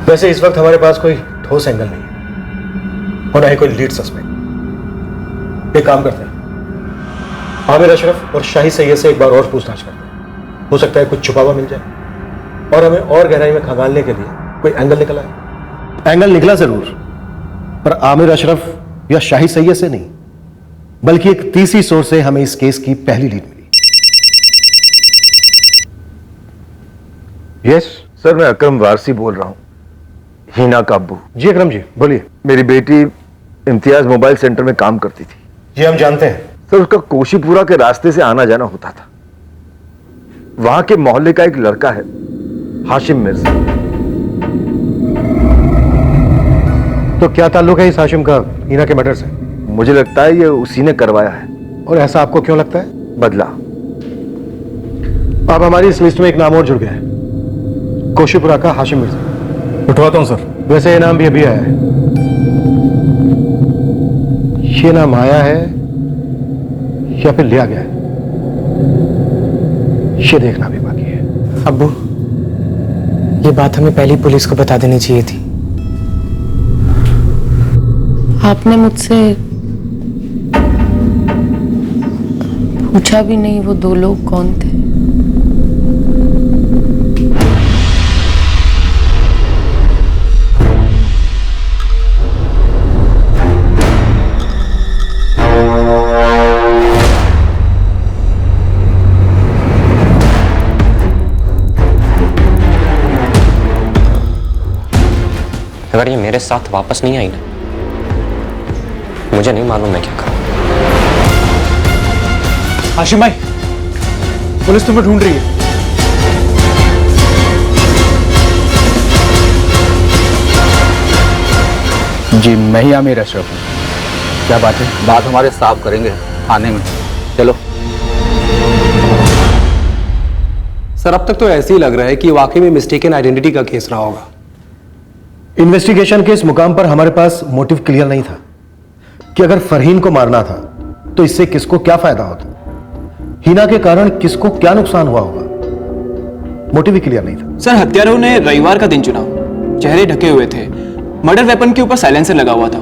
वैसे इस वक्त हमारे पास कोई ठोस एंगल नहीं है और ना ही कोई लीड सस्पेक्ट। एक काम करते हैं, आमिर अशरफ और शाही सैयद से एक बार और पूछताछ करते हैं। हो सकता है कुछ छुपा हुआ मिल जाए और हमें और गहराई में खंगालने के लिए कोई एंगल निकल आए। एंगल निकला जरूर, पर आमिर अशरफ या शाही सैयद से नहीं, बल्कि एक तीसरी सोर्स से हमें इस केस की पहली लीड मिली। यस सर, मैं अकरम वारसी बोल रहा हूं, हीना का अब्बू। जी अकरम जी, बोलिए। मेरी बेटी इम्तियाज मोबाइल सेंटर में काम करती थी। जी हम जानते हैं सर, उसका कोशीपुरा के रास्ते से आना जाना होता था। वहां के मोहल्ले का एक लड़का है हाशिम मिर्जा। तो क्या ताल्लुक है इस हाशिम का हीना के मर्डर से? मुझे लगता है ये उसी ने करवाया है। और ऐसा आपको क्यों लगता है? बदला। अब हमारी इस लिस्ट में एक नाम और जुड़ गया है, कोशीपुरा का हाशिम मिर्जा। उठवाता हूं सर। वैसे ये नाम भी अभी आया है। ये नाम आया है या फिर लिया गया है, ये देखना भी बाकी है। अब्बू, ये बात हमें पहले पुलिस को बता देनी चाहिए थी। आपने मुझसे पूछा भी नहीं वो दो लोग कौन थे। अगर ये मेरे साथ वापस नहीं आई ना, मुझे नहीं मालूम मैं क्या करूं। हाशिम भाई, पुलिस तुम्हें ढूंढ रही है। जी मैं ही आमिर अशरफ हूँ। क्या बात है? बात हमारे साहब करेंगे आने में। चलो। सर, अब तक तो ऐसे ही लग रहा है कि वाकई में मिस्टेकन आइडेंटिटी का केस रहा होगा। इन्वेस्टिगेशन के इस मुकाम पर हमारे पास मोटिव क्लियर नहीं था कि अगर फरहीन को मारना था तो इससे किसको क्या फायदा होता, हीना के कारण किसको क्या नुकसान हुआ होगा, मोटिव ही क्लियर नहीं था। सर, हत्यारों ने रविवार का दिन चुना, चेहरे ढके हुए थे, मर्डर वेपन के ऊपर साइलेंसर लगा हुआ था।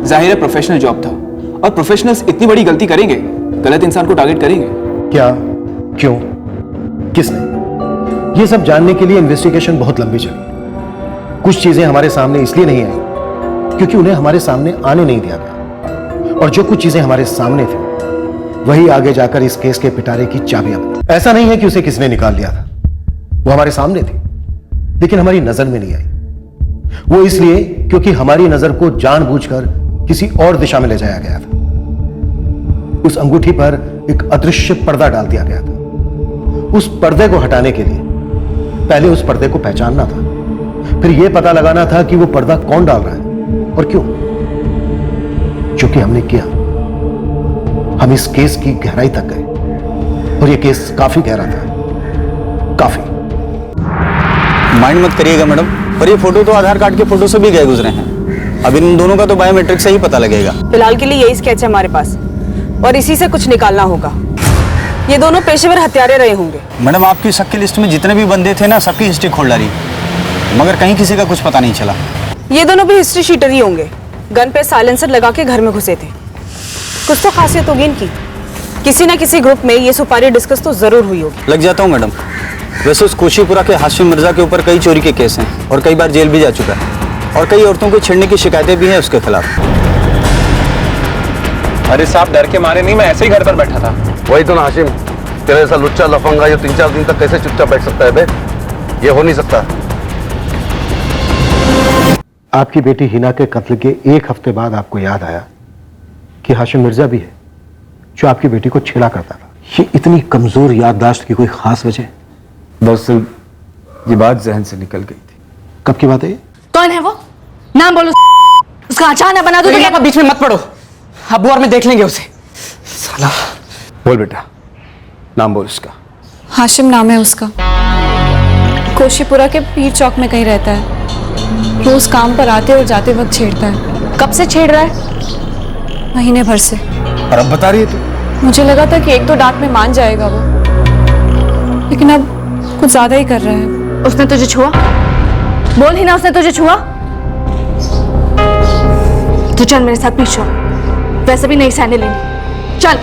जाहिर है प्रोफेशनल जॉब था, और प्रोफेशनल्स इतनी बड़ी गलती करेंगे, गलत इंसान को टारगेट करेंगे। क्या, क्यों, किसने, ये सब जानने के लिए इन्वेस्टिगेशन बहुत लंबी चली। कुछ चीजें हमारे सामने इसलिए नहीं आई क्योंकि उन्हें हमारे सामने आने नहीं दिया गया, और जो कुछ चीजें हमारे सामने थी वही आगे जाकर इस केस के पिटारे की चाबियां बनी। ऐसा नहीं है कि उसे किसने निकाल लिया था, वो हमारे सामने थी लेकिन हमारी नजर में नहीं आई। वो इसलिए क्योंकि हमारी नजर को जानबूझकर किसी और दिशा में ले जाया गया था। उस अंगूठी पर एक अदृश्य पर्दा डाल दिया गया था। उस पर्दे को हटाने के लिए पहले उस पर्दे को पहचानना था, फिर यह पता लगाना था कि वो पर्दा कौन डाल रहा है और क्यों। जो कि हमने किया। हम इस केस की गहराई तक गए और यह केस काफी गहरा था, काफी। माइंड मत करिएगा मैडम, पर ये फोटो तो आधार कार्ड के फोटो से भी गए गुजरे हैं। अब इन दोनों का तो बायोमेट्रिक से ही पता लगेगा। फिलहाल के लिए यही स्केच है हमारे पास, और इसी से कुछ निकालना होगा। ये दोनों पेशेवर हत्यारे रहे होंगे। मैडम, आपकी शक की लिस्ट में जितने भी बंदे थे ना, सबकी हिस्ट्री खोल डाली, मगर कहीं किसी का कुछ पता नहीं चला। ये दोनों भी हिस्ट्री शीटर ही होंगे। गन पे साइलेंसर लगा के घर में घुसे थे। कुछ तो खासियत होगी इनकी। किसी ना किसी ग्रुप में ये सुपारी डिस्कस तो जरूर हुई होगी। लग जाता हूँ मैडम। वैसे उस कोशीपुरा के हाशिम मिर्जा के ऊपर कई चोरी के केस हैं और कई बार जेल भी जा चुका है, और कई औरतों को छेड़ने की शिकायतें भी हैं उसके खिलाफ। अरे साहब, डर के मारे नहीं, मैं ऐसे ही घर पर बैठा था। वही तो ना हाशिम, तेरे ऐसा लुच्चा लफंगा ये 3-4 दिन तक कैसे चुपचाप बैठ सकता है बे? ये हो नहीं सकता। आपकी बेटी हिना के कत्ल के एक हफ्ते बाद आपको याद आया कि हाशिम मिर्जा भी है जो आपकी बेटी को छेड़ा करता था। ये इतनी कमजोर याददाश्त की कोई खास वजह? दरअसल ये बात जहन से निकल गई थी। कब की बात है ये? कौन है वो? नाम बोलो। उसका अचानक बना दो तो बीच में मत पड़ो, अब्बू और मैं देख लेंगे उसे। साला। बोल बेटा, नाम बोल उसका। हाशिम नाम है उसका। कोशीपुरा के पीर चौक में कहीं रहता है। रोज काम पर आते और जाते वक्त छेड़ता है। कब से छेड़ रहा है? महीने भर से। और अब बता रही है तू? मुझे लगा था कि एक दो डांट में मान जाएगा वो, लेकिन अब कुछ ज्यादा ही कर रहा है। उसने तुझे छुआ? बोल ही ना, उसने तुझे छुआ? तू चल मेरे साथ पीछे, वैसे भी नहीं सहने लेनी। चल।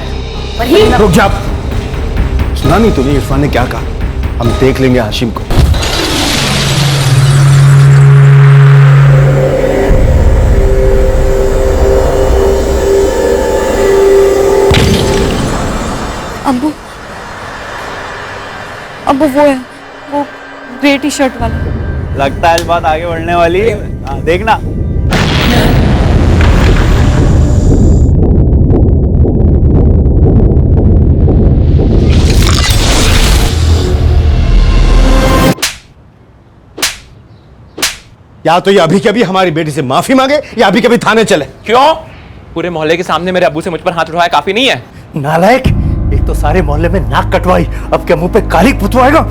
रुक जा। सुना नहीं तूने इरफान ने क्या कहा? हम देख लेंगे हाशिम को। अब्बू, अब्बू वो है, वो ग्रे टी शर्ट वाला। लगता है आज बात आगे बढ़ने वाली है। देखना। या तो ये अभी के अभी हमारी बेटी से माफी मांगे या अभी कभी थाने चले। क्यों? पूरे मोहल्ले के सामने मेरे अब्बू से मुझ पर हाथ उठाया काफी नहीं है? नालायक, एक तो सारे मोहल्ले में नाक कटवाई, अब क्या मुंह पे काली पुतवाएगा?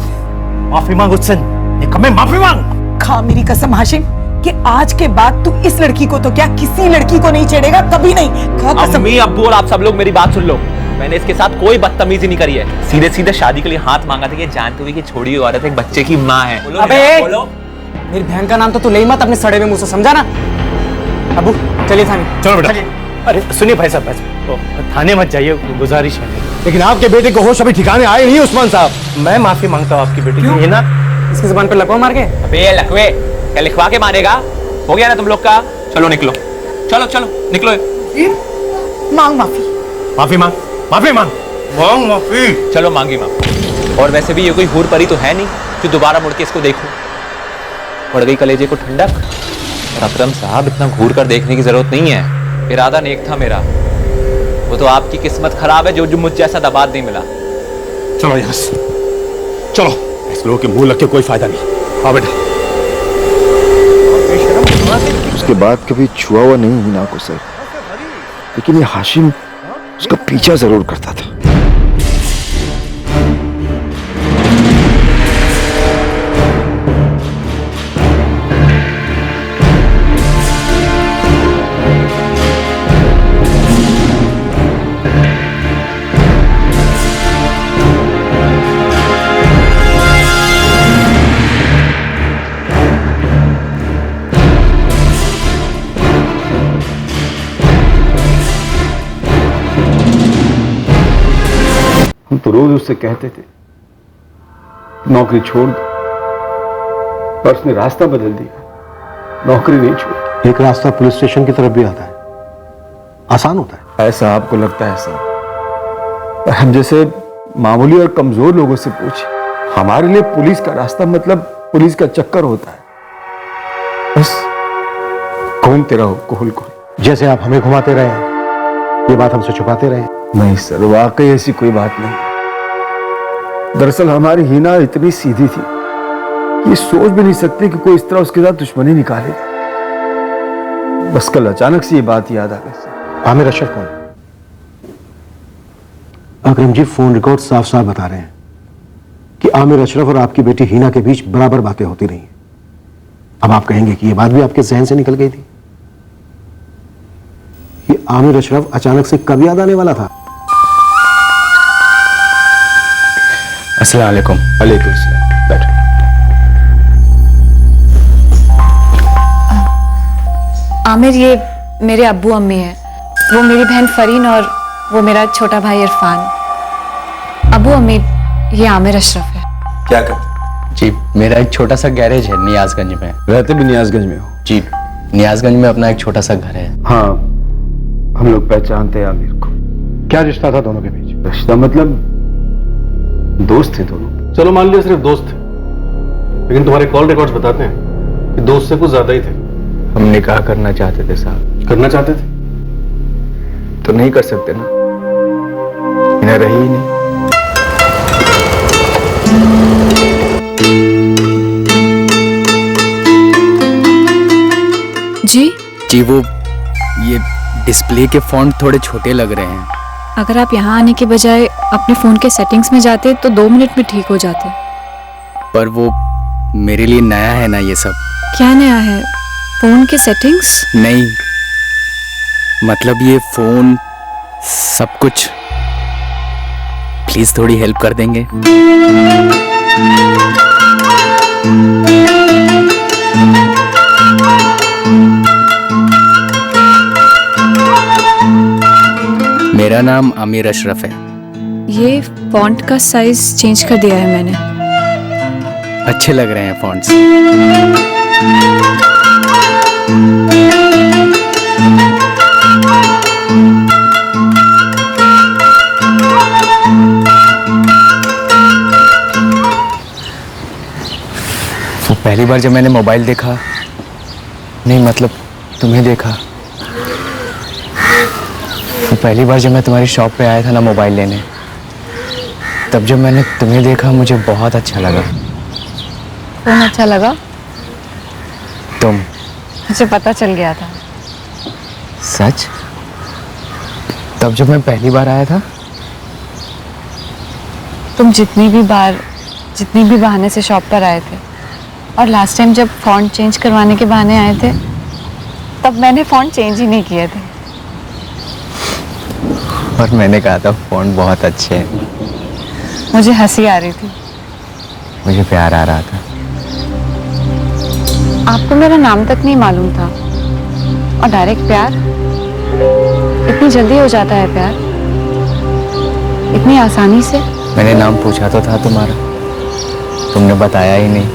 माफी मांग उससे, निकम्मे माफी मांग। खा मेरी कसम हाशिम कि आज के बाद तू इस लड़की को तो क्या किसी लड़की को नहीं छेड़ेगा, कभी नहीं। खा कसम। अम्मी, अब्बू और आप सब लोग मेरी बात सुन लो। मैंने इसके साथ कोई बदतमीजी नहीं करी है। सीधे सीधे शादी के लिए हाथ मांगा था, ये जानते हुए कि छोड़ी हुई औरत एक बच्चे की माँ है। अबे मेरी बहन का नाम तो तू ले ही मत अपने सड़े हुए मुंह से, समझा ना? अबू चलिए थाने। चलो बेटा। अरे सुनिए भाई साहब, थाने मत जाइए, गुजारिश है। लेकिन आपके बेटे को होश अभी ठिकाने आए नहीं उस्मान साहब। मैं माफी मांगता हूँ आपकी बेटी की। ना इसकी जुबान पर लकवा मार के। अबे लकवे क्या लिखवा के मारेगा? हो गया ना तुम लोग का? चलो निकलो, चलो चलो निकलो। मांग माफी। माफी मांग, माफी मांग, मांग माफी। चलो मांगी माफी। और वैसे भी ये कोई हूर परी तो है नहीं जो दोबारा मुड़ के इसको देखो। पड़ गई कलेजे को ठंडक। और अकरम साहब, इतना घूर कर देखने की जरूरत नहीं है। इरादा नेक था मेरा, वो तो आपकी किस्मत खराब है जो मुझ जैसा दबाद नहीं मिला। चलो यहाँ से चलो, इस लोगों के मुंह लग के कोई फायदा नहीं। आओ बेटा। उसके बाद कभी छुआ हुआ नहीं हिना को सर, लेकिन ये हाशिम उसका पीछा जरूर करता था। हम तो रोज उससे कहते थे नौकरी छोड़ दो, पर उसने रास्ता बदल दिया, नौकरी नहीं छोड़ी। एक रास्ता पुलिस स्टेशन की तरफ भी आता है, आसान होता है। ऐसा आपको लगता है साहब? हम जैसे मामूली और कमजोर लोगों से पूछे, हमारे लिए पुलिस का रास्ता मतलब पुलिस का चक्कर होता है। बस घूमते रहो कोहल को, जैसे आप हमें घुमाते रहे हैं, ये बात हमसे छुपाते रहे। नहीं सर, वाकई ऐसी कोई बात नहीं। दरअसल हमारी हिना इतनी सीधी थी कि सोच भी नहीं सकती कि कोई इस तरह उसके साथ दुश्मनी निकाले। बस कल अचानक से ये बात याद आ गई। आमिर अशरफ कौन? अकरम जी, फोन रिकॉर्ड साफ साफ बता रहे हैं कि आमिर अशरफ और आपकी बेटी हिना के बीच बराबर बातें होती रही। अब आप कहेंगे कि ये बात भी आपके जहन से निकल गई थी। ये आमिर अशरफ अचानक से कब याद आने वाला था? अस्सलाम वालेकुम। वालेकुम सलाम। बैठो। आमिर, ये मेरे अब्बू अम्मी हैं। वो मेरी बहन फरीन और वो मेरा छोटा भाई इरफान। अब्बू अम्मी, ये आमिर अशरफ है। क्या करते? जी, मेरा एक छोटा सा गैरेज है नियाजगंज में। रहते भी नियाजगंज में हो? जी, नियाजगंज में अपना एक छोटा सा घर है। हाँ, हम लोग पहचानते हैं आमिर को। क्या रिश्ता था दोनों के बीच? रिश्ता मतलब दोस्त थे दोनों। चलो मान लिया सिर्फ दोस्त थे, लेकिन तुम्हारे कॉल रिकॉर्ड्स बताते हैं कि दोस्त से कुछ ज्यादा ही थे। हम निकाह करना चाहते थे साहब। करना चाहते थे तो नहीं कर सकते ना, इन्हें रही ही नहीं। जी वो ये डिस्प्ले के फॉन्ट थोड़े छोटे लग रहे हैं। अगर आप यहाँ आने के बजाय अपने फोन के सेटिंग्स में जाते तो 2 मिनट में ठीक हो जाते। पर वो मेरे लिए नया है ना ये सब। क्या नया है? फोन के सेटिंग्स? नहीं, मतलब ये फोन सब कुछ। प्लीज थोड़ी हेल्प कर देंगे? मेरा नाम आमिर अशरफ है। ये फॉन्ट का साइज चेंज कर दिया है मैंने। अच्छे लग रहे हैं फॉन्ट्स। वो पहली बार जब मैंने मोबाइल देखा, नहीं मतलब तुम्हें देखा, वो पहली बार जब मैं तुम्हारी शॉप पे आया था ना मोबाइल लेने, तब जब मैंने तुम्हें देखा मुझे बहुत अच्छा लगा। कौन अच्छा लगा? तुम। मुझे पता चल गया था। सच? तब जब मैं पहली बार आया था? तुम जितनी भी बहाने से शॉप पर आए थे, और लास्ट टाइम जब फॉन्ट चेंज करवाने के बहाने आए थे, तब मैंने फॉन्ट चेंज ही नहीं किए थे। और मैंने कहा था फॉन्ट बहुत अच्छे हैं। मुझे हंसी आ रही थी। मुझे प्यार आ रहा था। आपको मेरा नाम तक नहीं मालूम था, और डायरेक्ट प्यार? इतनी जल्दी हो जाता है प्यार? इतनी आसानी से? मैंने नाम पूछा तो था तुम्हारा, तुमने बताया ही नहीं।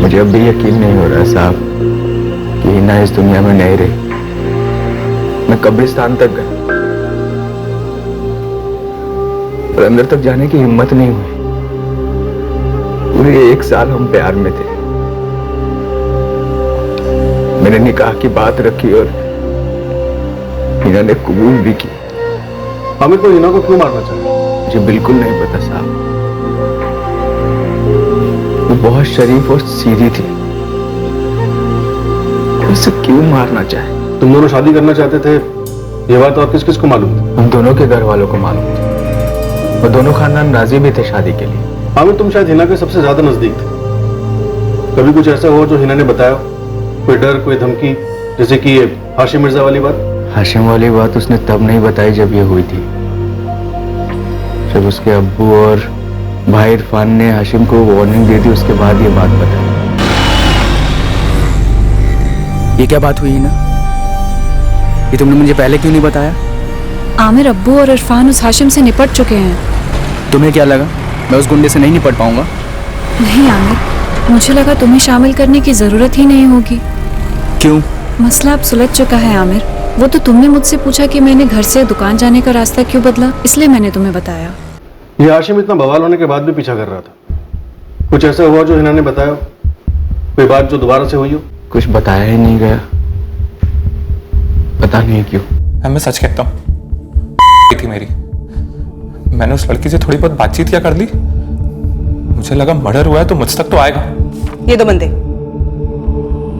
मुझे अब भी यकीन नहीं हो रहा साहब कि हिना इस दुनिया में नहीं रही। मैं कब्रिस्तान तक गया, पर अंदर तक जाने की हिम्मत नहीं हुई। पूरे 1 साल हम प्यार में थे। मैंने निकाह की बात रखी और हिना ने कबूल भी की। आमिर को हिना को क्यों मारना चाहिए? मुझे बिल्कुल नहीं पता साहब। वो बहुत शरीफ और सीधी थी, उसे क्यों मारना चाहे? तुम दोनों शादी करना चाहते थे, ये बात और किस किस को मालूम थी? हम दोनों के घर वालों को मालूम थी, और दोनों खानदान राजी भी थे शादी के लिए। आमिर तुम शायद हिना के सबसे ज्यादा नजदीक थे। कभी कुछ ऐसा हुआ जो हिना ने बताया? कोई डर, कोई धमकी, जैसे कि ये हाशिम मिर्जा वाली बात? हाशिम वाली बात उसने तब नहीं बताई जब ये हुई थी, जब उसके अब्बू और भाई इरफान ने हाशिम को वार्निंग दी थी, उसके बाद ये बात बताई। ये क्या बात हुई ना? ये तुमने मुझे पहले क्यों नहीं बताया? आमिर, अब्बू और इरफान उस हाशिम से निपट चुके हैं। तुम्हें क्या लगा मैं उस गुंडे से नहीं निपट पाऊंगा? नहीं आमिर, मुझे लगा तुम्हें शामिल करने की जरूरत ही नहीं होगी। क्यों? मसला अब सुलझ चुका है आमिर। वो तो तुमने मुझसे पूछा कि मैंने घर से दुकान जाने का रास्ता क्यों बदला, इसलिए मैंने तुम्हें बताया। ये हाशिम इतना बवाल होने के बाद भी पीछा कर रहा था। कुछ ऐसा हुआ जो हिना ने बताया? कोई बात जो दोबारा से हुई हो? कुछ बताया ही नहीं गया, पता नहीं क्यों। मैं सच कहता हूँ, थी मेरी। मैंने उस लड़की से थोड़ी बहुत बातचीत कर ली। मुझे लगा मर्डर हुआ है तो मुझ तक तो आएगा। ये दो बंदे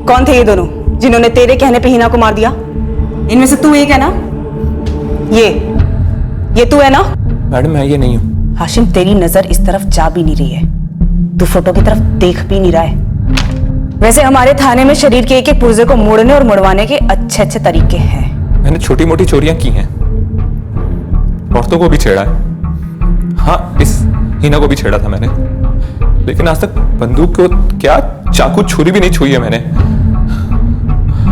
कौन थे? ये दोनों जिन्होंने तेरे कहने पे हिना को मार दिया? इनमें से तू एक है ना? ये तू है ना? मैडम मैं ये नहीं हूं। हाशिम, तेरी नजर इस तरफ जा भी नहीं रही है, तू फोटो की तरफ देख भी नहीं रहा है। वैसे हमारे थाने में शरीर के एक एक पुर्जे को मोड़ने और मुड़वाने के अच्छे अच्छे तरीके हैं। मैंने छोटी मोटी चोरियां की हैं, औरतों को भी छेड़ा है। हाँ, इस हिना को भी छेड़ा था मैंने, लेकिन आज तक बंदूक को क्या चाकू छुरी भी नहीं छुई है मैंने।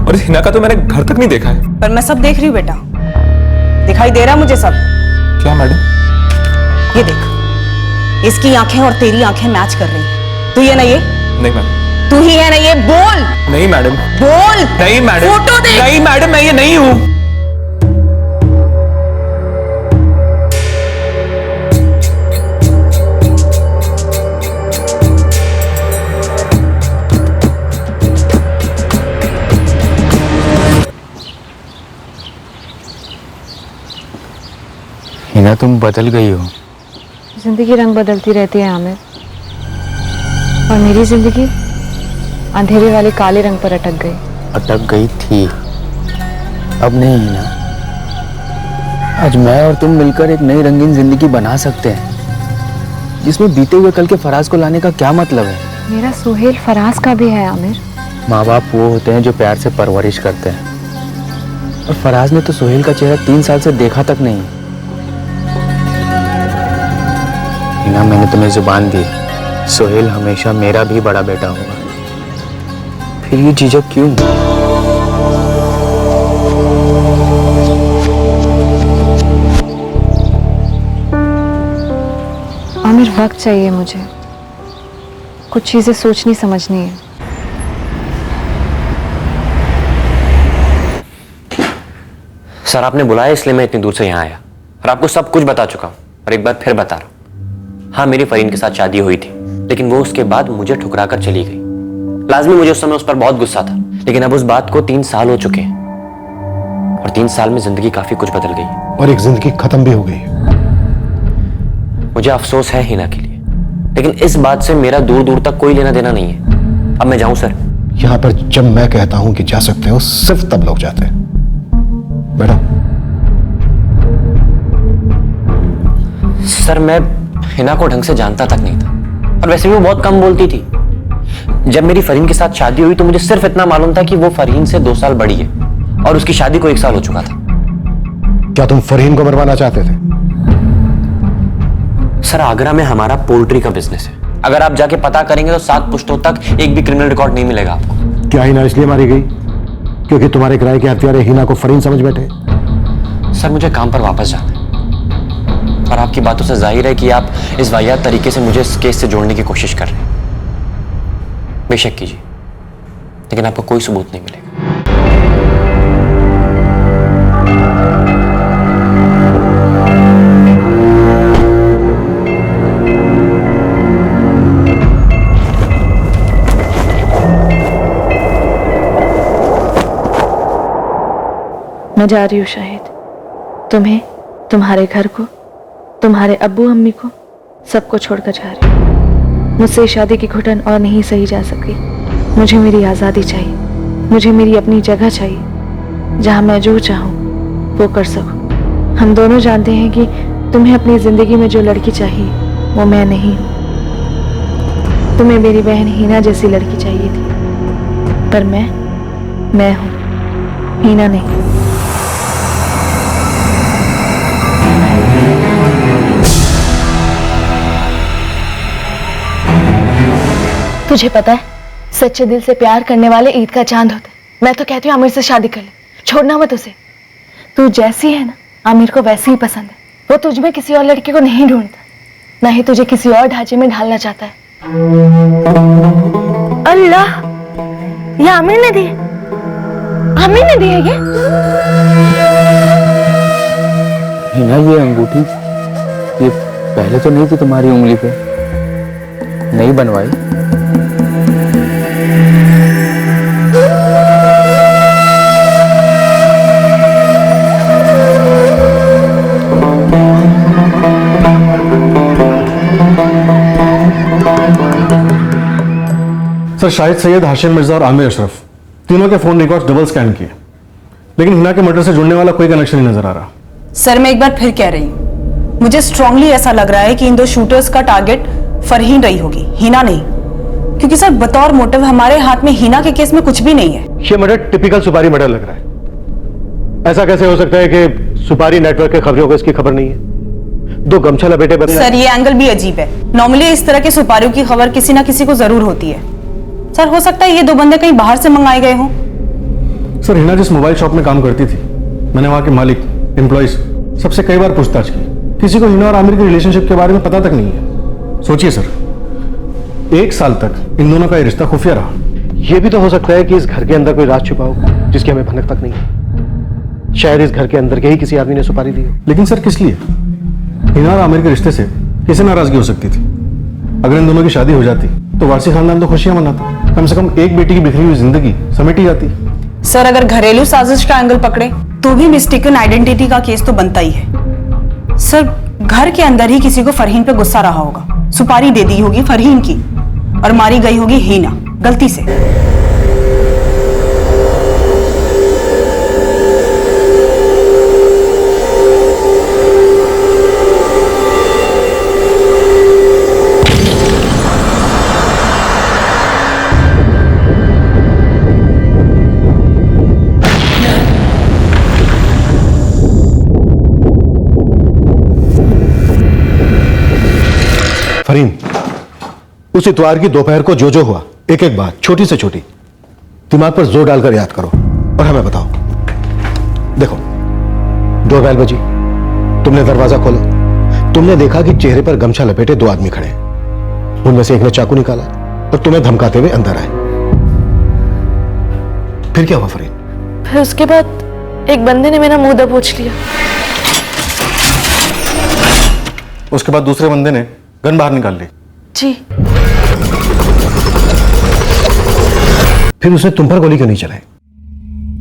और इस हिना का तो मैंने घर तक नहीं देखा है। पर मैं सब देख रही हूँ बेटा, दिखाई दे रहा मुझे सब। क्या मैडम? ये देख, इसकी आंखें और तेरी आंखें मैच कर रही हैं। तू ये ना ये? नहीं मैडम। तू ही है ना ये? बोल। नहीं मैडम। बोल। नहीं मैडम। फोटो देख। नहीं मैडम, मैं ये नहीं हूं। हिना तुम बदल गई हो। जिंदगी रंग बदलती रहती है आमिर, और मेरी जिंदगी अंधेरे वाले काले रंग पर अटक गई। अटक गई थी, अब नहीं हिना। आज मैं और तुम मिलकर एक नई रंगीन जिंदगी बना सकते हैं, जिसमें बीते हुए कल के फराज को लाने का क्या मतलब है? मेरा सुहेल फराज का भी है आमिर। माँ बाप वो होते हैं जो प्यार से परवरिश करते हैं, और फराज ने तो सुहेल का चेहरा 3 साल से देखा तक नहीं। हिना, मैंने तुम्हें जुबान दी, सुहेल हमेशा मेरा भी बड़ा बेटा होगा। फिर ये झिझक क्यों? आमिर, वक्त चाहिए मुझे, कुछ चीजें सोचनी समझनी है। सर आपने बुलाया इसलिए मैं इतनी दूर से यहाँ आया और आपको सब कुछ बता चुका हूँ और एक बार फिर बता रहा हूँ। हाँ, मेरी फरीन के साथ शादी हुई थी, लेकिन वो उसके बाद मुझे ठुकरा कर चली गई। लाजमी मुझे उस समय उस पर बहुत गुस्सा था, लेकिन अब उस बात को 3 साल हो चुके हैं और 3 साल में जिंदगी काफी कुछ बदल गई है और एक जिंदगी खत्म भी हो गई है। मुझे अफसोस है हिना के लिए, लेकिन इस बात से मेरा दूर दूर तक कोई लेना देना नहीं है। अब मैं जाऊं सर? यहां पर जब मैं कहता हूं कि जा सकते हो, सिर्फ तब लोग जाते हैं। बैठो। सर मैं हिना को ढंग से जानता तक नहीं था और वैसे भी वो बहुत कम बोलती थी। जब मेरी फरीन के साथ शादी हुई तो मुझे सिर्फ इतना मालूम था कि वो फरीन से 2 साल बड़ी है और उसकी शादी को 1 साल हो चुका था। क्या तुम फरीन को मरवाना चाहते थे? सर आगरा में हमारा पोल्ट्री का बिजनेस है, अगर आप जाके पता करेंगे तो 7 पुश्तों तक एक भी क्रिमिनल रिकॉर्ड नहीं मिलेगा आपको। क्या हिना इसलिए मारी गई क्योंकि तुम्हारे किराए के हत्यारे हिना को फरीन समझ बैठे? सर मुझे काम पर वापस जाना है और आपकी बातों से जाहिर है कि आप इस वाहियात तरीके से मुझे इस केस से जोड़ने की कोशिश कर रहे हैं। बेशक कीजिए, लेकिन आपको कोई सबूत नहीं मिलेगा। मैं जा रही हूँ शाहिद, तुम्हें, तुम्हारे घर को, तुम्हारे अब्बू अम्मी को, सबको छोड़कर जा रही हूँ। मुझसे शादी की घुटन और नहीं सही जा सकी। मुझे मेरी आज़ादी चाहिए, मुझे मेरी अपनी जगह चाहिए जहाँ मैं जो चाहूँ वो कर सकूँ। हम दोनों जानते हैं कि तुम्हें अपनी ज़िंदगी में जो लड़की चाहिए वो मैं नहीं हूँ। तुम्हें मेरी बहन हीना जैसी लड़की चाहिए थी, पर मैं हूँ, हीना नहीं। तुझे पता है, सच्चे दिल से प्यार करने वाले ईद का चांद होते। मैं तो कहती हूँ आमिर से शादी कर ले, छोड़ना मत उसे। तू जैसी है ना, आमिर को वैसी ही पसंद है। वो तुझ में किसी और लड़की को नहीं ढूंढता, ना ही तुझे किसी और ढांचे में ढालना चाहता है। अल्लाह, ये आमिर ने दी, आमिर ने दी है ये? हिना, ये अंगूठी ये पहले तो नहीं थी तुम्हारी उंगली पे, नहीं बनवाई? सर, शाहिद सैयद, हाशिम मिर्जा और आमिर अशरफ तीनों के फोन रिकॉर्ड्स डबल स्कैन किए, लेकिन हिना के मर्डर से जुड़ने वाला कोई कनेक्शन नहीं नजर आ रहा। सर मैं एक बार फिर कह रही हूँ, मुझे स्ट्रांगली ऐसा लग रहा है कि इन 2 शूटर्स का टारगेट फरहीन रही होगी, हिना नहीं। क्योंकि सर बतौर मोटिव हमारे हाथ में हिना के केस में कुछ भी नहीं है। ये मर्डर टिपिकल सुपारी मर्डर लग रहा है। ऐसा कैसे हो सकता है कि सुपारी नेटवर्क के खबरों को इसकी खबर नहीं है? 2 गमछा लपेटे बंदे। सर ये एंगल भी अजीब है। नॉर्मली इस तरह के सुपारियों की खबर किसी ना किसी को जरूर होती है। सर हो सकता है ये 2 बंदे कहीं बाहर से मंगाए गए हों। सर, हिना जिस मोबाइल शॉप में काम करती थी, मैंने वहां के मालिक, एम्प्लॉइज सबसे कई बार पूछताछ की। किसी को हिना और आमिर के रिलेशनशिप के बारे में पता तक नहीं है। सोचिए सर, 1 साल तक इन दोनों का ये रिश्ता खुफिया रहा। यह भी तो हो सकता है कि इस घर के अंदर कोई राज छुपा हो जिसकी हमें भनक तक नहीं है। शायद इस घर के अंदर के ही किसी आदमी ने सुपारी दी हो। लेकिन सर किस लिए? हिना और आमिर के रिश्ते से किसे नाराजगी हो सकती थी? अगर इन दोनों की शादी हो जाती तो वारसी खानदान तो खुशियां मनाता, कम से कम एक बेटी की बिखरी हुई जिंदगी समेटी जाती। सर अगर घरेलू साजिश का एंगल पकड़े तो भी मिस्टेकन आइडेंटिटी का केस तो बनता ही है। सर घर के अंदर ही किसी को फरहीन पे गुस्सा रहा होगा, सुपारी दे दी होगी फरहीन की और मारी गई होगी हीना गलती से। फरीन, उस इतवार की दोपहर को जो हुआ, एक एक बात छोटी से छोटी दिमाग पर जोर डालकर याद करो और हमें बताओ। देखो, डोरबेल बजी, तुमने दरवाजा खोला, तुमने देखा कि चेहरे पर गमछा लपेटे दो आदमी खड़े हैं। उनमें से एक ने चाकू निकाला और तुम्हें धमकाते हुए अंदर आए। फिर क्या हुआ फरीन? फिर उसके बाद एक बंदे ने मेरा मुंह दबोच लिया। उसके बाद दूसरे बंदे ने गन बाहर निकाल ली। जी। फिर उसने तुम पर गोली क्यों नहीं चलाई?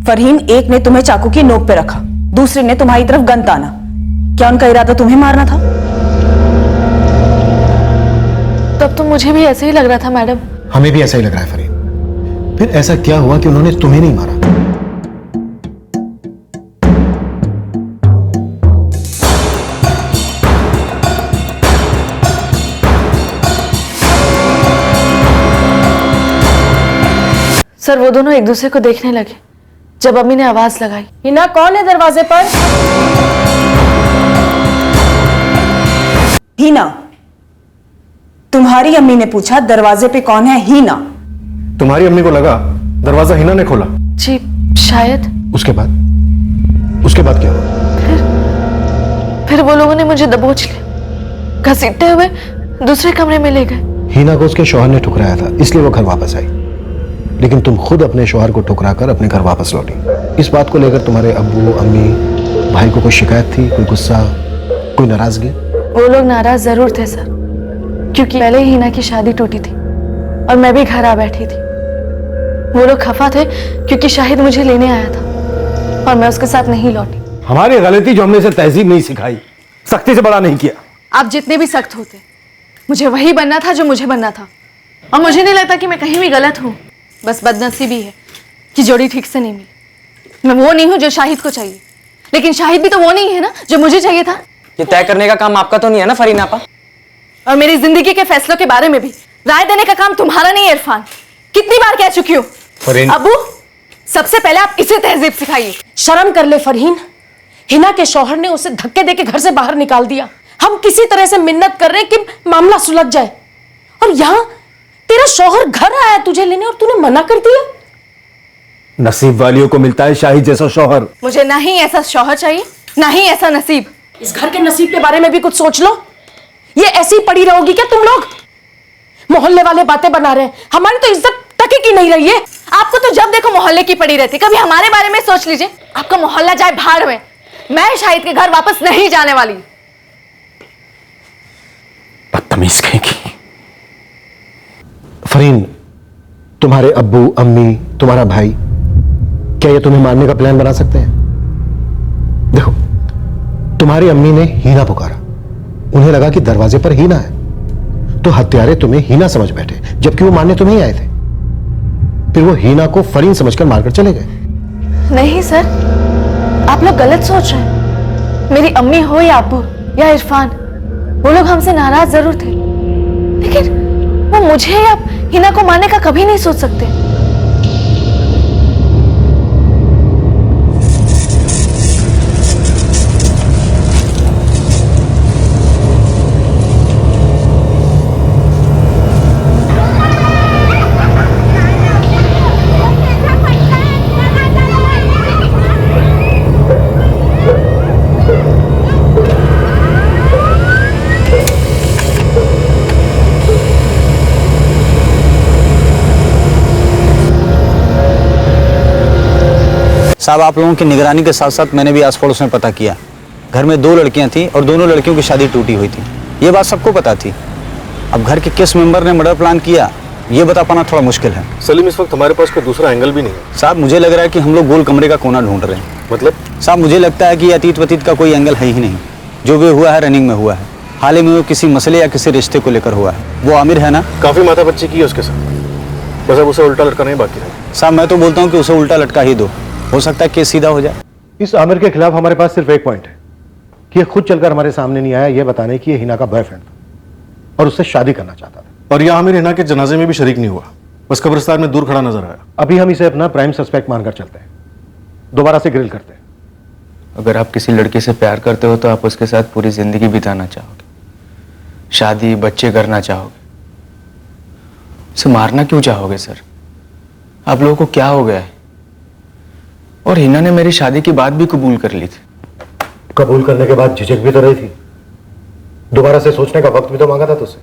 फरहीन, एक ने तुम्हें चाकू की नोक पे रखा, दूसरे ने तुम्हारी तरफ गन ताना। क्या उनका इरादा तुम्हें मारना था? तब तो मुझे भी ऐसे ही लग रहा था मैडम। हमें भी ऐसा ही लग रहा है फरीन। फिर ऐसा क्या हुआ कि उन्होंने तुम्हें नहीं मारा? सर वो दोनों एक दूसरे को देखने लगे जब अम्मी ने आवाज लगाई। हिना, कौन है दरवाजे पर? हीना। तुम्हारी अम्मी ने पूछा दरवाजे पे कौन है? हीना। तुम्हारी अम्मी को लगा दरवाजा हिना ने खोला। जी शायद। उसके बाद क्या हुआ? फिर वो लोगों ने मुझे दबोच लिया, घसीटते हुए दूसरे कमरे में ले गए। हिना को उसके शौहर ने ठुकराया था, इसलिए वो घर वापस आई। लेकिन तुम खुद अपने शौहर को ठुकराकर अपने घर वापस लौटी। इस बात को लेकर तुम्हारे अब्बू, अम्मी, भाई को कोई शिकायत थी, कोई गुस्सा, कोई नाराजगी? वो लोग नाराज जरूर थे सर, क्योंकि पहले ही हिना की शादी टूटी थी और मैं भी घर आ बैठी थी। वो लोग खफा थे क्योंकि शाहिद मुझे लेने आया था और मैं उसके साथ नहीं लौटी। हमारी गलती जो हमने इसे तहजीब नहीं सिखाई, सख्ती से बड़ा नहीं किया। आप जितने भी सख्त होते, मुझे वही बनना था जो मुझे बनना था। और मुझे नहीं लगता कि मैं कहीं भी गलत हूँ। बस बदनसीबी है कि जोड़ी ठीक से नहीं मिली। मैं वो नहीं हूँ जो शाहिद को चाहिए, लेकिन शाहिद भी तो वो नहीं है ना जो मुझे चाहिए था। ये तय करने का काम आपका तो नहीं है ना फरीन आपा? और मेरी जिंदगी के फैसलों के बारे में भी राय देने का काम तुम्हारा नहीं है इरफान। कितनी बार कह चुकी हूँ। अबू, सबसे पहले आप इसे तहजीब सिखाइए। शर्म कर ले फरहीन। हिना के शौहर ने उसे धक्के देके घर से बाहर निकाल दिया। हम किसी तरह से मिन्नत कर रहे हैं कि मामला सुलझ जाए, और यहाँ तेरा शौहर घर आया तुझे लेने और तूने मना कर दिया। नसीब वालियों को मिलता है शाहिद जैसा शौहर। मुझे ना ही ऐसा शौहर चाहिए, ना ही ऐसा नसीब। इस घर के नसीब के बारे में भी कुछ सोच लो। ये ऐसी ही पड़ी रहोगी क्या तुम लोग? मोहल्ले वाले बातें बना रहे हैं, हमारी तो इज्जत टके की नहीं रही है। आपको तो जब देखो मोहल्ले की पड़ी रहती, कभी हमारे बारे में सोच लीजिए। आपका मोहल्ला जाए भाड़ में, मैं शाहिद के घर वापस नहीं जाने वाली। बदतमीज कहेगी। फरीन, तुम्हारे अब्बू, अम्मी, तुम्हारा भाई, क्या ये तुम्हें मारने का प्लान बना सकते हैं? देखो, तुम्हारी अम्मी ने हीना पुकारा, उन्हें लगा कि दरवाजे पर हीना है, तो हत्यारे तुम्हें हीना समझ बैठे, जबकि वो मारने तुम्हें ही आए थे। फिर वो हीना को फरीन समझकर मारकर चले गए। नहीं सर, आप लोग गलत सोच रहे हैं। मेरी अम्मी हो या अब्बू या इरफान, वो लोग हमसे नाराज जरूर थे, लेकिन वो मुझे या हिना को मारने का कभी नहीं सोच सकते। साहब, आप लोगों की निगरानी के साथ साथ मैंने भी आस पड़ोस में पता किया। घर में 2 लड़कियां थीं और दोनों लड़कियों की शादी टूटी हुई थी। ये बात सबको पता थी। अब घर के किस मेंबर ने मर्डर प्लान किया, ये बता पाना थोड़ा मुश्किल है। सलीम, इस वक्त हमारे पास कोई दूसरा एंगल भी नहीं है। साहब, मुझे लग रहा है कि हम लोग गोल कमरे का कोना ढूंढ रहे हैं। मतलब? साहब, मुझे लगता है कि अतीत वतीत का कोई एंगल है ही नहीं। जो भी हुआ है रनिंग में हुआ है। हाल ही में वो किसी मसले या किसी रिश्ते को लेकर हुआ है। वो आमिर है ना? काफी माथापच्ची की है उसके साथ, बस अब उसे उल्टा लटका नहीं बाकी है। साहब, मैं तो बोलता हूँ कि उसे उल्टा लटका ही दो, हो सकता है केस सीधा हो जाए। इस आमिर के खिलाफ हमारे पास सिर्फ एक पॉइंट है कि ये खुद चलकर हमारे सामने नहीं आया ये बताने की ये हिना का बॉयफ्रेंड था और उससे शादी करना चाहता था। और यह आमिर हिना के जनाजे में भी शरीक नहीं हुआ, बस कब्रिस्तान में दूर खड़ा नजर आया। अभी हम इसे अपना प्राइम सस्पेक्ट मानकर चलते हैं, दोबारा से ग्रिल करते हैं। अगर आप किसी लड़की से प्यार करते हो तो आप उसके साथ पूरी जिंदगी बिताना चाहोगे, शादी बच्चे करना चाहोगे। उसे मारना क्यों चाहोगे सर? आप लोगों को क्या हो गया है? और हिना ने मेरी शादी की बात भी कबूल कर ली थी। कबूल करने के बाद झिझक भी तो रही थी। दोबारा से सोचने का वक्त भी तो मांगा था तुझसे।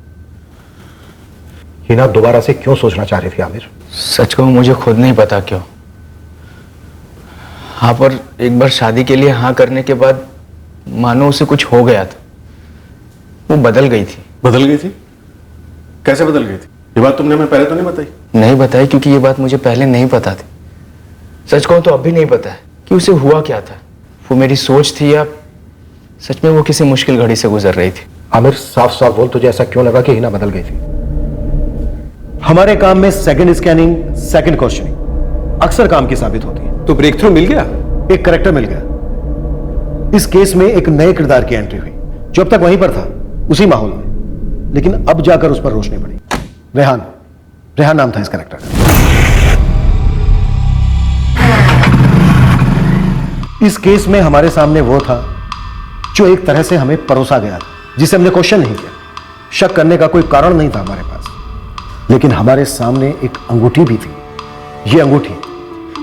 हिना दोबारा से क्यों सोचना चाह रही थी आमिर? सच कहूं मुझे खुद नहीं पता क्यों। हाँ, पर एक बार शादी के लिए हाँ करने के बाद मानो उसे कुछ हो गया था। वो बदल गई थी। बदल गई थी? कैसे बदल गई थी? ये बात तुमने हमें पहले तो नहीं बताई। नहीं बताई क्योंकि ये बात मुझे पहले नहीं पता थी। सच कहूं तो अब भी नहीं पता है कि उसे हुआ क्या था। वो मेरी सोच थी या सच में वो किसी मुश्किल घड़ी से गुजर रही थी। आमिर साफ साफ बोल, तुझे ऐसा क्यों लगा कि हिना बदल गई थी? हमारे काम में सेकंड स्कैनिंग, सेकंड क्वेश्चनिंग अक्सर काम की साबित होती है। तो ब्रेक थ्रू मिल गया? एक करेक्टर मिल गया। इस केस में एक नए किरदार की एंट्री हुई जो अब तक वहीं पर था, उसी माहौल में, लेकिन अब जाकर उस पर रोशनी पड़ी। रेहान, रेहान नाम था इस करेक्टर का। इस केस में हमारे सामने वो था जो एक तरह से हमें परोसा गया था, जिसे हमने क्वेश्चन नहीं किया। शक करने का कोई कारण नहीं था हमारे पास, लेकिन हमारे सामने एक अंगूठी भी थी। ये अंगूठी,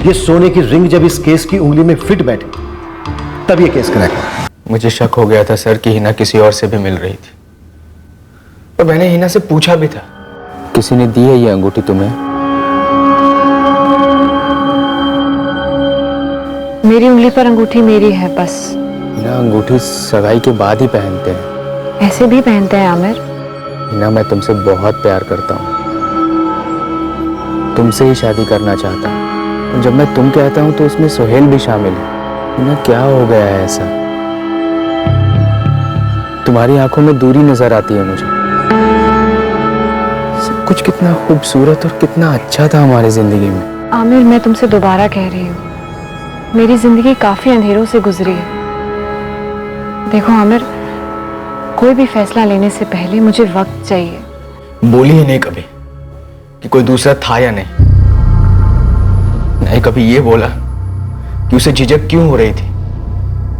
ये सोने की रिंग जब इस केस की उंगली में फिट बैठी तब ये केस क्रैक हुआ। मुझे शक हो गया था सर कि हिना किसी और से भी मिल रही थी, और मैंने हिना से पूछा भी था, किसी ने दी है ये अंगूठी तुम्हें? मेरी उंगली पर अंगूठी मेरी है बस। हिना, अंगूठी सगाई के बाद ही पहनते हैं। ऐसे भी पहनते हैं आमिर। हिना, मैं तुमसे बहुत प्यार करता हूँ, तुमसे ही शादी करना चाहता हूँ। और जब मैं तुम कहता हूँ तो उसमें सुहेल भी शामिल है। हिना, क्या हो गया है ऐसा? तुम्हारी आंखों में दूरी नजर आती है मुझे। सब कुछ कितना खूबसूरत और कितना अच्छा था हमारी जिंदगी में। आमिर, मैं तुमसे दोबारा कह रही हूँ, मेरी जिंदगी काफी अंधेरों से गुजरी है। देखो आमिर, कोई भी फैसला लेने से पहले मुझे वक्त चाहिए। बोली ही नहीं कभी कि कोई दूसरा था या नहीं। नहीं कभी ये बोला कि उसे झिझक क्यों हो रही थी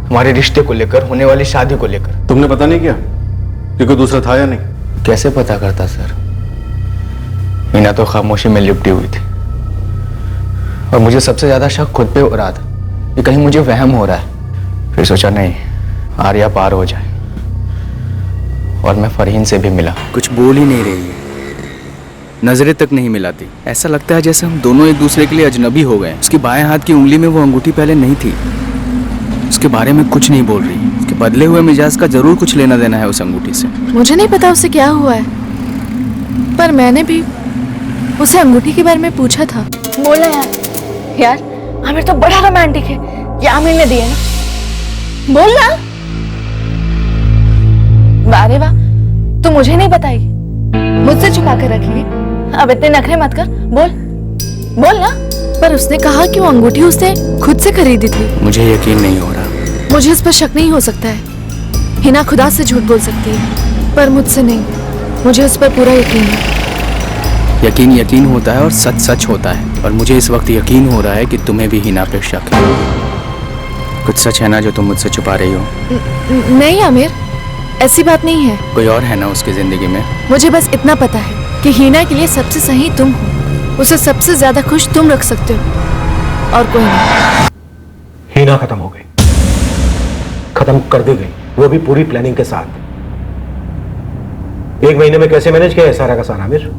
हमारे रिश्ते को लेकर, होने वाली शादी को लेकर। तुमने पता नहीं किया कि कोई दूसरा था या नहीं? कैसे पता करता सर? हिना तो खामोशी में लिपटी हुई थी, और मुझे सबसे ज्यादा शक खुद पे हो रहा था कि कहीं मुझे वहम हो रहा है। फिर सोचा नहीं, आर्या पार हो जाए, और मैं फरहीन से भी मिला। कुछ बोल ही नहीं रही है, नजरें तक नहीं मिलाती। ऐसा लगता है जैसे हम दोनों एक दूसरे के लिए अजनबी हो गए। उसकी बाएं हाथ की उंगली में वो अंगूठी पहले नहीं थी। उसके बारे में कुछ नहीं बोल रही। उसके बदले हुए मिजाज का जरूर कुछ लेना देना है उस अंगूठी से। मुझे नहीं पता उसे क्या हुआ है, पर मैंने भी उसे अंगूठी के बारे में पूछा था। बोला यार, आमिर तो बड़ा रोमांटिक है। ये आमिर ने दिए ना, बोल ना। अरे वाह, तू मुझे नहीं बताएगी, मुझसे छुपा कर रखी। अब इतने नखरे मत कर, बोल ना। पर उसने कहा कि वो अंगूठी उसने खुद से खरीदी थी। मुझे यकीन नहीं हो रहा। मुझे इस पर शक नहीं हो सकता है। हिना खुदा से झूठ बोल सकती है, पर मुझसे नहीं। मुझे उस पर पूरा यकीन है। यकीन होता है और सच सच होता है, और मुझे इस वक्त यकीन हो रहा है कि तुम्हें भी हिना पे शक है। कुछ सच है ना जो तुम मुझसे छुपा रही हो? नहीं आमिर, ऐसी बात नहीं है। कोई और है ना उसकी जिंदगी में? मुझे बस इतना पता है कि हिना के लिए सबसे सही तुम हो। उसे सबसे ज्यादा खुश तुम रख सकते हो, और कोई नहीं। हिना खत्म हो गई, खत्म कर दी गई, वो भी पूरी प्लानिंग के साथ। 1 महीने में कैसे मैनेज किया है सारा का सारा आमिर?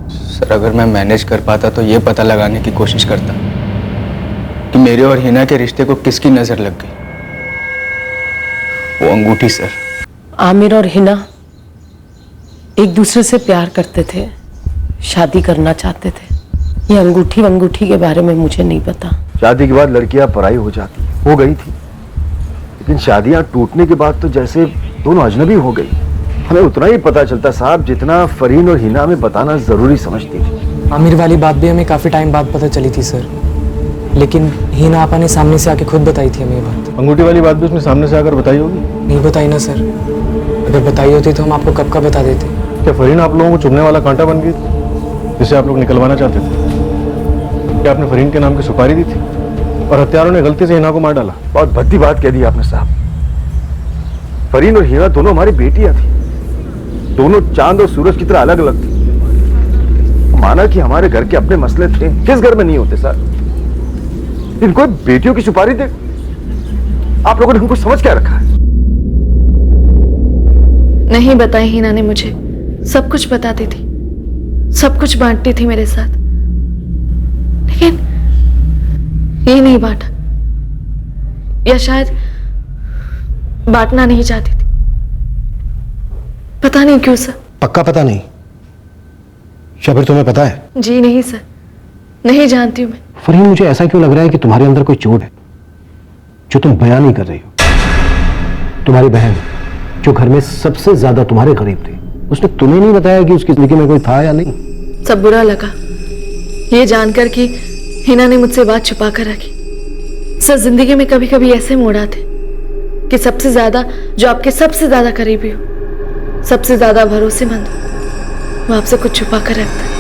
सर, अगर मैं मैनेज कर पाता तो ये पता लगाने की कोशिश करता कि मेरे और हिना के रिश्ते को किसकी नजर लग गई। वो अंगूठी सर। आमिर और हिना एक दूसरे से प्यार करते थे, शादी करना चाहते थे। ये अंगूठी के बारे में मुझे नहीं पता। शादी के बाद लड़कियां पराई हो जाती, हो गई थी, लेकिन शादियां टूटने के बाद तो जैसे दोनों अजनबी हो गई। हमें उतना ही पता चलता साहब जितना फरीन और हिना में बताना जरूरी समझती थी। आमिर वाली बात भी हमें काफी टाइम बाद पता चली थी सर, लेकिन हिना आपा ने सामने से आके खुद बताई थी हमें ये बात। अंगूठी वाली बात भी उसने सामने से आकर बताई होगी? नहीं बताई ना सर, अगर बताई होती तो हम आपको कब का बता देते। क्या फरीन आप लोगों को चुभने वाला कांटा बन गई जिसे आप लोग निकलवाना चाहते थे? क्या आपने फरीन के नाम की सुपारी दी थी और हत्यारों ने गलती से हिना को मार डाला? बहुत भद्दी बात कह दी आपने साहब। फरीन और हिना दोनों हमारी बेटियां थी, दोनों चांद और सूरज की तरह अलग अलग थी। माना कि हमारे घर के अपने मसले थे, किस घर में नहीं होते सर? इनको बेटियों की सुपारी दे, आप लोगों ने हमको समझ क्या रखा है? नहीं बताई हिना ने मुझे, सब कुछ बताती थी, सब कुछ बांटती थी मेरे साथ, लेकिन ये नहीं बांटा, या शायद बांटना नहीं चाहती थी। पता नहीं क्यों सर। पक्का पता नहीं या फिर तुम्हें पता है? जी नहीं सर, नहीं जानती हूं मैं। फरहीन, मुझे ऐसा क्यों लग रहा है कि तुम्हारे अंदर कोई चोट है जो तुम बयान नहीं कर रही हो। तुम्हारी बहन जो घर में सबसे ज्यादा तुम्हारे करीब थी, उसने तुम्हें नहीं बताया कि उसकी जिंदगी में कोई था या नहीं? सब बुरा लगा ये जानकर कि हिना ने मुझसे बात छुपा कर रखी। सर, जिंदगी में कभी कभी ऐसे मोड़ आते कि सबसे ज्यादा जो आपके सबसे ज्यादा करीबी हो, सबसे ज्यादा भरोसेमंद हो, वो आपसे कुछ छुपा कर रखता है।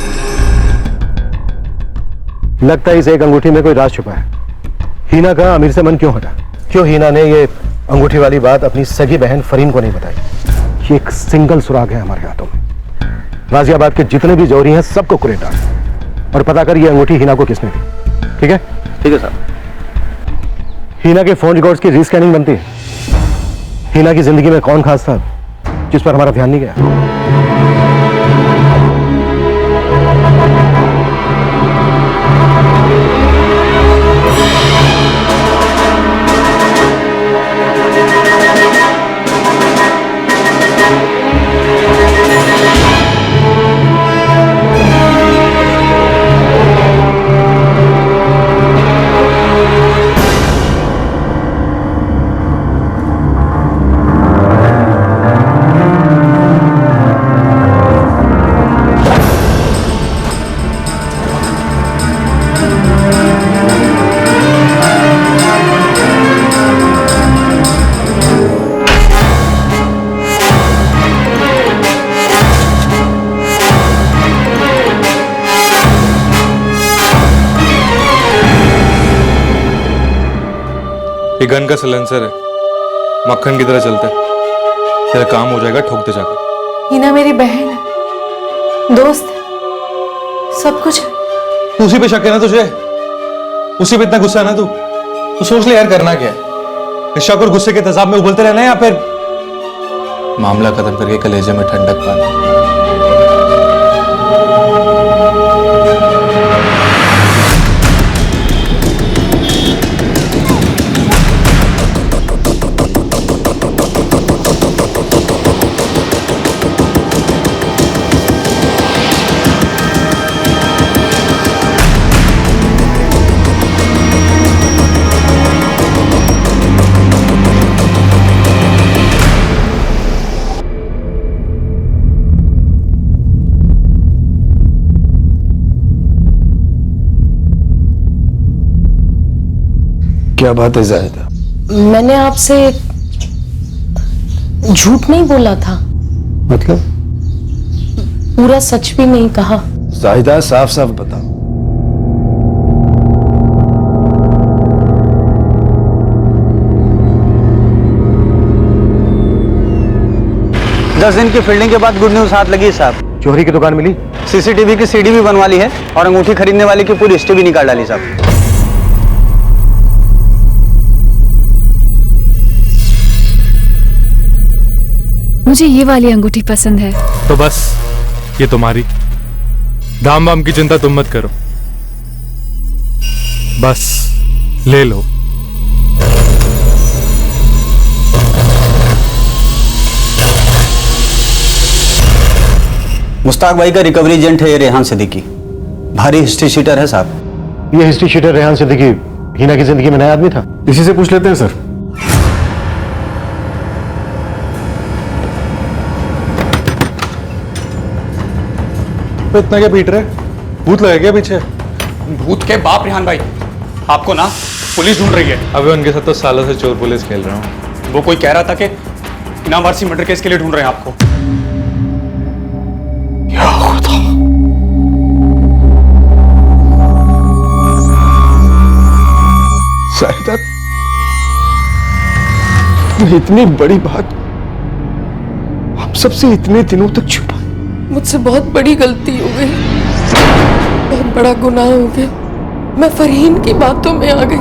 लगता है इस एक अंगूठी में कोई राज छुपा है। हीना का आमिर से मन क्यों हटा? क्यों हीना ने ये अंगूठी वाली बात अपनी सगी बहन फरीन को नहीं बताई? ये एक सिंगल सुराग है हमारे हाथों में। गाजियाबाद के जितने भी जौहरी हैं सबको कुरेटा और पता कर ये अंगूठी हीना को किसने दी। ठीक है? ठीक है सर। हीना के फोन रिकॉर्ड्स की रीस्कैनिंग बनती है। हीना की जिंदगी में कौन खास था जिस पर हमारा ध्यान नहीं गया? ये गन का सिलेंसर है, मक्खन की तरह चलता है। तेरा काम हो जाएगा ठोकते जाकर। हिना मेरी बहन है, दोस्त है, सब कुछ है। उसी पे शक है ना तुझे? उसी पे इतना गुस्सा है ना तू? तो सोच ले यार, करना क्या है? इस शक और गुस्से के तेजाब में उबलते रहना है या फिर मामला खत्म करके कलेजे में ठंडक पाना? क्या बात है जाहिदा? मैंने आपसे झूठ नहीं बोला था, मतलब? पूरा सच भी नहीं कहा। जाहिदा, साफ साफ बताओ। दस दिन की फील्डिंग के बाद गुड न्यूज हाथ लगी साहब। चोरी की दुकान मिली, सीसीटीवी की सीडी भी बनवा ली है और अंगूठी खरीदने वाले की पूरी हिस्ट्री भी निकाल डाली साहब। मुझे ये वाली अंगूठी पसंद है। तो बस ये तुम्हारी। दाम वाम की चिंता तुम मत करो, बस ले लो। मुस्ताक भाई का रिकवरी एजेंट है ये रेहान सिद्दीकी, भारी हिस्ट्री शीटर है साहब। ये हिस्ट्री शीटर रेहान सिद्दीकी हीना की जिंदगी में नया आदमी था? इसी से पूछ लेते हैं सर। तो इतना क्या पीट रहे? भूत लगा क्या पीछे? भूत के बाप रेहान भाई, आपको ना पुलिस ढूंढ रही है। अबे उनके साथ तो सालों से चोर पुलिस खेल रहा हूँ। वो कोई कह रहा था कि इनामवारसी मर्डर केस के लिए ढूंढ रहे हैं आपको। या खुदा, जाहिदा, तुमने इतनी बड़ी बात हम सबसे इतने दिनों तक छुपा। मुझसे बहुत बड़ी गलती हो गई, बहुत बड़ा गुनाह हो गया। मैं फरहीन की बातों में आ गई।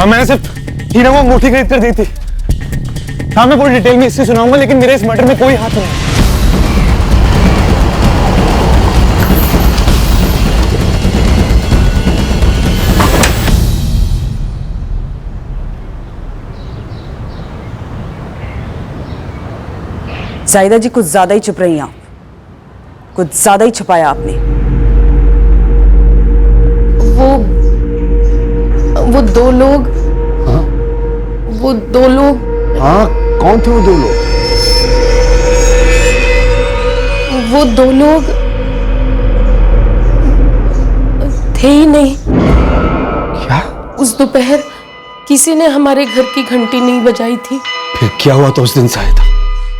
मैंने सिर्फ हीना को अंगूठी खरीद कर दी थी। हाँ, मैं पूरी डिटेल में इससे सुनाऊंगा, लेकिन मेरे इस मर्डर में कोई हाथ नहीं। जाहिदा जी, कुछ ज्यादा ही चुप रही आप, कुछ ज्यादा ही छुपाया आपने। वो दो लोग। हाँ? वो दो लोग। हाँ, कौन थे वो दो लोग? वो दो लोग थे ही नहीं। क्या? उस दोपहर किसी ने हमारे घर की घंटी नहीं बजाई थी। फिर क्या हुआ था उस दिन जाहिदा?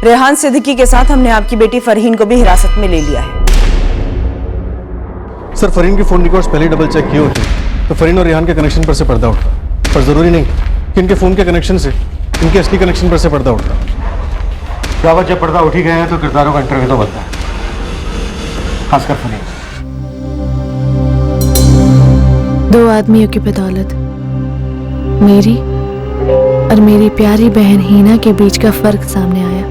रेहान सिद्दीकी के साथ हमने आपकी बेटी फरहीन को भी हिरासत में ले लिया है। सर, फरहीन के फोन रिकॉर्ड्स पहले डबल चेक किए होते तो फरहीन और रेहान के कनेक्शन पर से पर्दा उठता, पर जरूरी नहीं कि इनके फोन के कनेक्शन से इनके असली कनेक्शन पर से पर्दा उठता। रावत, जब पर्दा उठ ही गए हैं तो किरदारों का इंटरव्यू तो बनता है, खासकर फरहीन। दो आदमियों की बदौलत मेरी और मेरी प्यारी बहन हीना के बीच का फर्क सामने आया।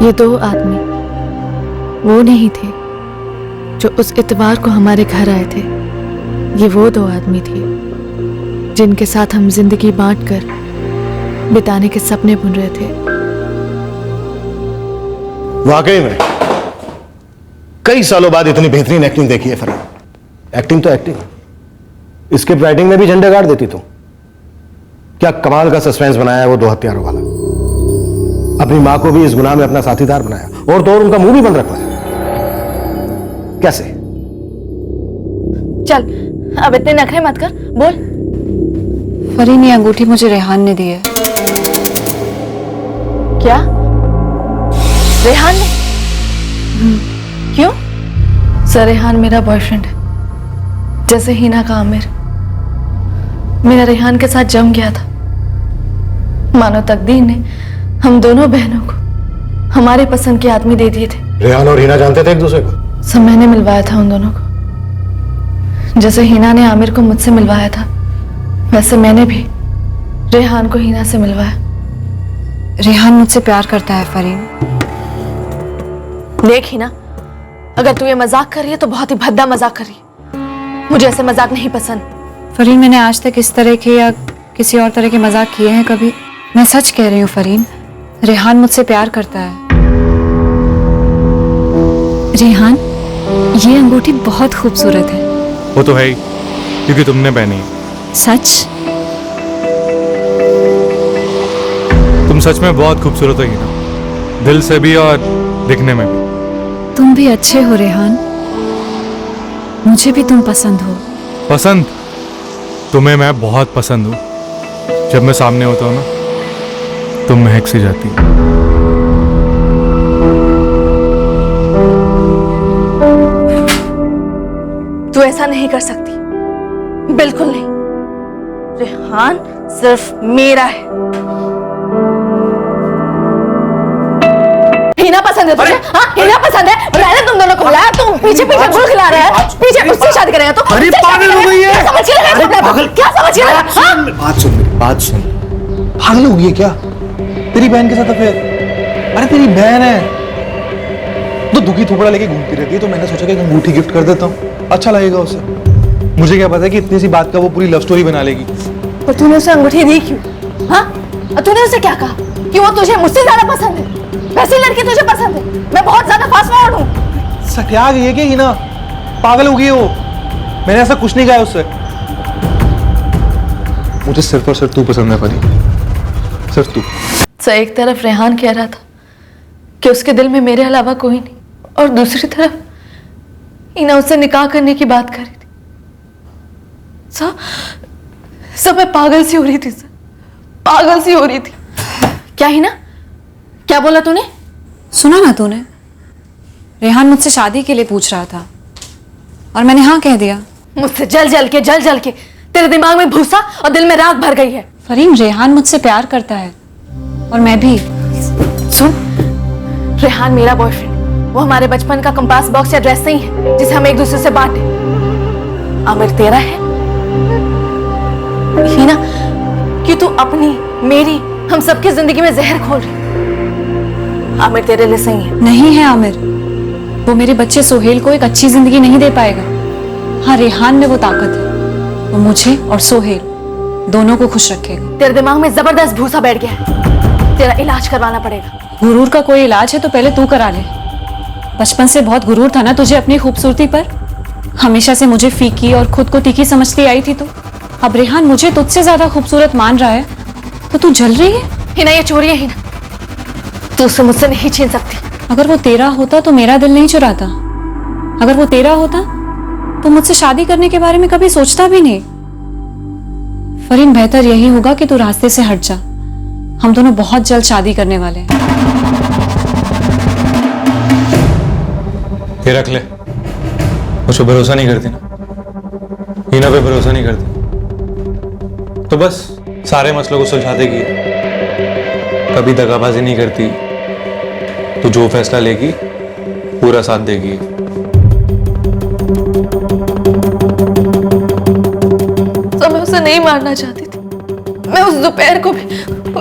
ये दो आदमी वो नहीं थे जो उस इतवार को हमारे घर आए थे। ये वो दो आदमी थे जिनके साथ हम जिंदगी बांटकर बिताने के सपने बुन रहे थे। वाकई में कई सालों बाद इतनी बेहतरीन एक्टिंग देखी है फरहीन। एक्टिंग तो एक्टिंग, स्क्रिप्ट राइटिंग में भी झंडे गाड़ देती तुम। क्या कमाल का सस्पेंस बनाया है वो दो हत्यारों वाला। अपनी मां को भी इस गुनाह में अपना साथीदार बनाया और तो और उनका मुंह भी बंद रखवाया। कैसे? चल, अब इतने नखरे मत कर, बोल। फरहीन, ये अंगूठी मुझे रेहान ने दी है। क्या? रेहान ने? क्यों? सर, रेहान मेरा बॉयफ्रेंड है, जैसे हीना का आमिर। मेरा रेहान के साथ जम गया था। मानो तकदीर ने हम दोनों बहनों को हमारे पसंद के आदमी दे दिए थे। रेहान और हीना जानते थे एक दूसरे को? सब मैंने मिलवाया था उन दोनों को। जैसे हीना ने आमिर को मुझसे मिलवाया था, वैसे मैंने भी रेहान को हीना से मिलवाया। रेहान मुझसे प्यार करता है फरहीन। देख हीना, अगर तू ये मजाक कर रही है तो बहुत ही भद्दा मजाक कर रही है। मुझे ऐसे मजाक नहीं पसंद। फरहीन, मैंने आज तक इस तरह के या किसी और तरह के मजाक किए हैं कभी? मैं सच कह रही हूँ फरहीन, रेहान मुझसे प्यार करता है। रेहान, ये अंगूठी बहुत खूबसूरत है। वो तो है ही, क्योंकि तुमने पहनी है। सच? तुम सच में बहुत खूबसूरत हो हीना, दिल से भी और दिखने में भी। तुम भी अच्छे हो रेहान, मुझे भी तुम पसंद हो। पसंद? तुम्हें मैं बहुत पसंद हूँ। जब मैं सामने होता हूँ ना, तुम महक सी जाती है। तू ऐसा नहीं कर सकती, बिल्कुल नहीं। रेहान सिर्फ मेरा है। हीना पसंद है तुझे? हाँ, हीना पसंद है। मैंने तुम दोनों को बुलाया, तुम पीछे पीछे गुल खिला रहे हैं। पीछे उससे शादी करेगा तो? अरे पागल हो गई है। क्या समझ रहे हैं? क्या समझ रहे हैं? बात सुन मेरी, बात सुन। पागल हो गई है क्या? तेरी बहन के साथ अफेयर? अरे तेरी बहन है तो दुखी थोपड़ा लेके घूमती रहती है, तो मैंने सोचा कि अंगूठी गिफ्ट कर देता हूँ, अच्छा लगेगा उसे। मुझे क्या पता कि इतनी सी बात का वो पूरी लव स्टोरी बना लेगी। और तूने उसे अंगूठी दी क्यों? हाँ, और तूने उसे क्या कहा कि वो तुझे मुझसे ज्यादा पसंद है? वैसी लड़की तुझे पसंद है? मैं बहुत ज्यादा फास्ट फॉरवर्ड हूँ। सटिया गई है कि हीना? पागल हो गई है वो। मैंने ऐसा कुछ नहीं कहा उससे। मुझे सिर्फ और सिर्फ तू पसंद है फरहीन, सिर्फ तू। सर, एक तरफ रेहान कह रहा था कि उसके दिल में मेरे अलावा कोई नहीं, और दूसरी तरफ हीना उससे निकाह करने की बात कर रही थी। सब मैं पागल सी हो रही थी सर, पागल सी हो रही थी। क्या हीना, क्या बोला तूने? सुना ना तूने, रेहान मुझसे शादी के लिए पूछ रहा था और मैंने हाँ कह दिया। मुझसे जल जल के तेरे दिमाग में भूसा और दिल में राख भर गई है। फरहीन, रेहान मुझसे प्यार करता है और मैं भी। सुन, रेहान मेरा बॉयफ्रेंड, वो हमारे बचपन का कंपास बॉक्स या ड्रेस नहीं है जिसे हम एक दूसरे से बांटे। आमिर तेरा है। हीना, तू अपनी, मेरी, हम सबकी जिंदगी में जहर घोल रही। आमिर तेरे लिए सही है। नहीं है आमिर, वो मेरे बच्चे सोहेल को एक अच्छी जिंदगी नहीं दे पाएगा। हाँ, रेहान में वो ताकत है, वो मुझे और सोहेल दोनों को खुश रखेगा। तेरे दिमाग में जबरदस्त भूसा बैठ गया है, तेरा इलाज करवाना पड़ेगा। गुरूर का कोई इलाज है तो पहले तू करा ले। बचपन से बहुत गुरूर था ना तुझे अपनी खूबसूरती पर, हमेशा से मुझे फीकी और खुद को तीखी समझती आई थी। तो अब रेहान मुझे तुझसे ज्यादा खूबसूरत मान रहा है तो तू जल रही है। हिना, ये चोरी है हिना, तू उसे मुझसे नहीं छीन सकती। अगर वो तेरा होता तो मेरा दिल नहीं चुराता। अगर वो तेरा होता तो मुझसे शादी करने के बारे में कभी सोचता भी नहीं। फरीन, बेहतर यही होगा कि तू रास्ते से हट जा। हम दोनों बहुत जल्द शादी करने वाले हैं। ये रख ले। मुझ पर भरोसा नहीं करती ना, हीना पे भरोसा नहीं करती तो बस सारे मसलों को सुलझा देगी। कभी दगाबाजी नहीं करती, तो जो फैसला लेगी पूरा साथ देगी। तो मैं उसे नहीं मारना चाहती थी। मैं उस दोपहर को भी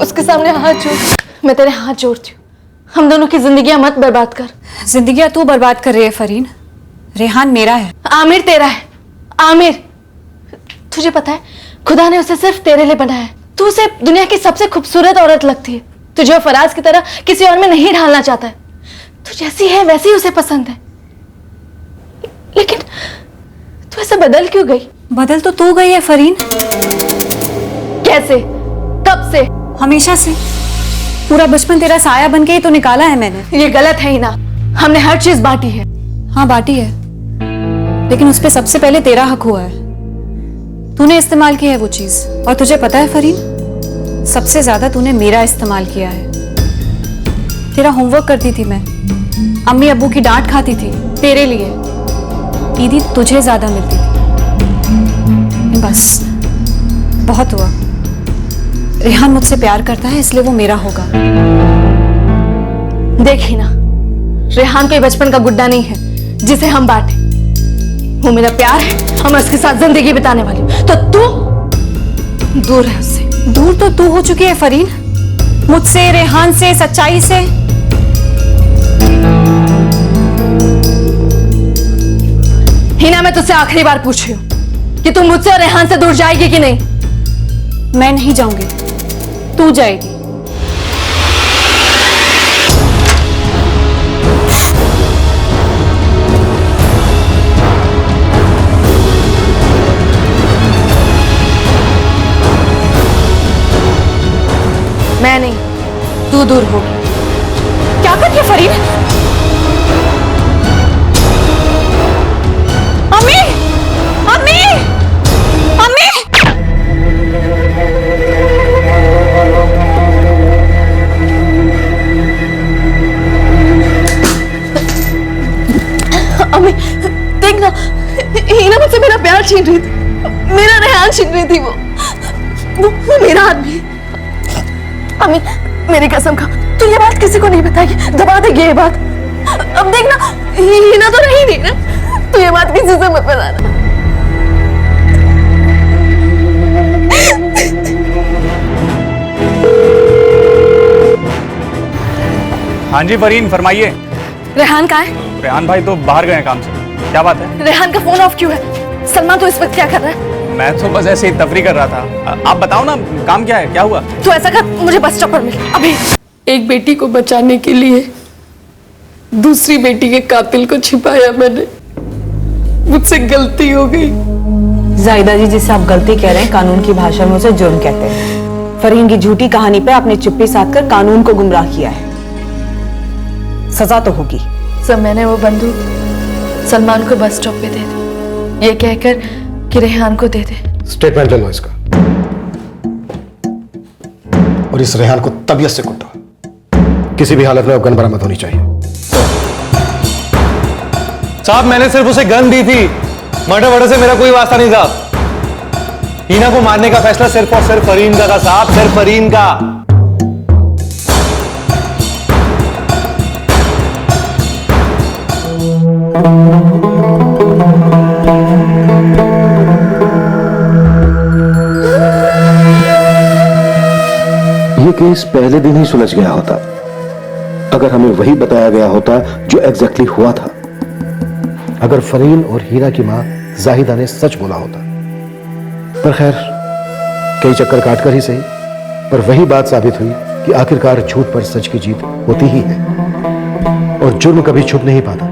उसके सामने हाथ जोड़, मैं तेरे हाथ जोड़ती हूँ, हम दोनों की जिंदगियां मत बर्बाद कर। जिंदगियां तू बर्बाद कर रही है फरीन, रेहान मेरा है। आमिर तेरा है। आमिर, तुझे पता है खुदा ने उसे सिर्फ तेरे लिए बनाया है। तू उसे दुनिया की सबसे खूबसूरत औरत लगती है। तुझे फराज की तरह किसी और में नहीं ढालना चाहता है। तू जैसी है वैसी ही उसे पसंद है। लेकिन तू ऐसे बदल क्यों गई? बदल तो तू गई है फरीन। कैसे? कब से? हमेशा से। पूरा बचपन तेरा साया बन के ही तो निकाला है मैंने। ये गलत है ही ना, हमने हर चीज बांटी है। हाँ बांटी है, लेकिन उस पर सबसे पहले तेरा हक हुआ है। तूने इस्तेमाल की है वो चीज, और तुझे पता है फरीन, सबसे ज्यादा तूने मेरा इस्तेमाल किया है। तेरा होमवर्क करती थी मैं, अम्मी अब्बू की डांट खाती थी तेरे लिए, ईदी तुझे ज्यादा मिलती थी। बस बहुत हुआ। रेहान मुझसे प्यार करता है इसलिए वो मेरा होगा। देखी ना, रेहान कोई बचपन का गुड्डा नहीं है जिसे हम बांटे। वो मेरा प्यार है और मैं उसके साथ जिंदगी बिताने वाली हूँ। तो तू दूर है उससे। दूर तो तू हो चुकी है फरीन, मुझसे, रेहान से, सच्चाई से। हिना, मैं तुझसे आखिरी बार पूछ रही हूँ कि तू मुझसे और रेहान से दूर जाएगी कि नहीं? मैं नहीं जाऊंगी, तू जाएगी। मैं नहीं, तू दूर होगी। क्या कर रही है फरीन? अम्मी! अम्मी! अम्मी! अम्मी, देख ना, हीना मुझसे मेरा प्यार छीन रही थी, मेरा रेहान छीन रही थी। वो मेरा आदमी। अम्मी, मेरी कसम खा, तू ये बात किसी को नहीं बताएगी, दबा देगी ये बात। अब देख ना, हीना तो रही नहीं ना, तू ये बात किसी से मत बताना। हाँ जी फरीन, फरमाइए। रेहान कहाँ है? रेहान भाई तो बाहर गए हैं काम से। क्या बात है? रेहान का फोन ऑफ क्यों है? सलमान तो इस वक्त क्या कर रहा है? मैं तो बस ऐसे ही तफरी कर रहा था। आप बताओ ना, काम क्या है, क्या हुआ? तू ऐसा कर, मुझे बस स्टॉप पर मिल अभी। एक बेटी को बचाने के लिए दूसरी बेटी के कातिल को छिपाया मैंने। मुझसे गलती हो गई। जाहिदा जी, जिसे आप गलती कह रहे हैं, कानून की भाषा में उसे जुर्म कहते हैं। फरीन की झूठी कहानी पे आपने चुप्पी साध कर कानून को गुमराह किया है, सजा तो होगी। सर, मैंने वो बंदूक सलमान को बस स्टॉप पे दे दी, ये कहकर कि रेहान को दे दे। स्टेटमेंट ले लो इसका, और इस रेहान को तबीयत से कुटो। किसी भी हालत में वो गन बरामद होनी चाहिए। साहब, मैंने सिर्फ उसे गन दी थी, मर्डर वर्डर से मेरा कोई वास्ता नहीं था। हीना को मारने का फैसला सिर्फ और सिर्फ फरीन का था साहब, सिर्फ फरीन का। केस पहले दिन ही सुलझ गया होता अगर हमें वही बताया गया होता जो एग्जैक्टली हुआ था। अगर फरीन और हीना की मां जाहिदा ने सच बोला होता। पर खैर, कई चक्कर काटकर ही सही, पर वही बात साबित हुई कि आखिरकार झूठ पर सच की जीत होती ही है और जुर्म कभी छुप नहीं पाता,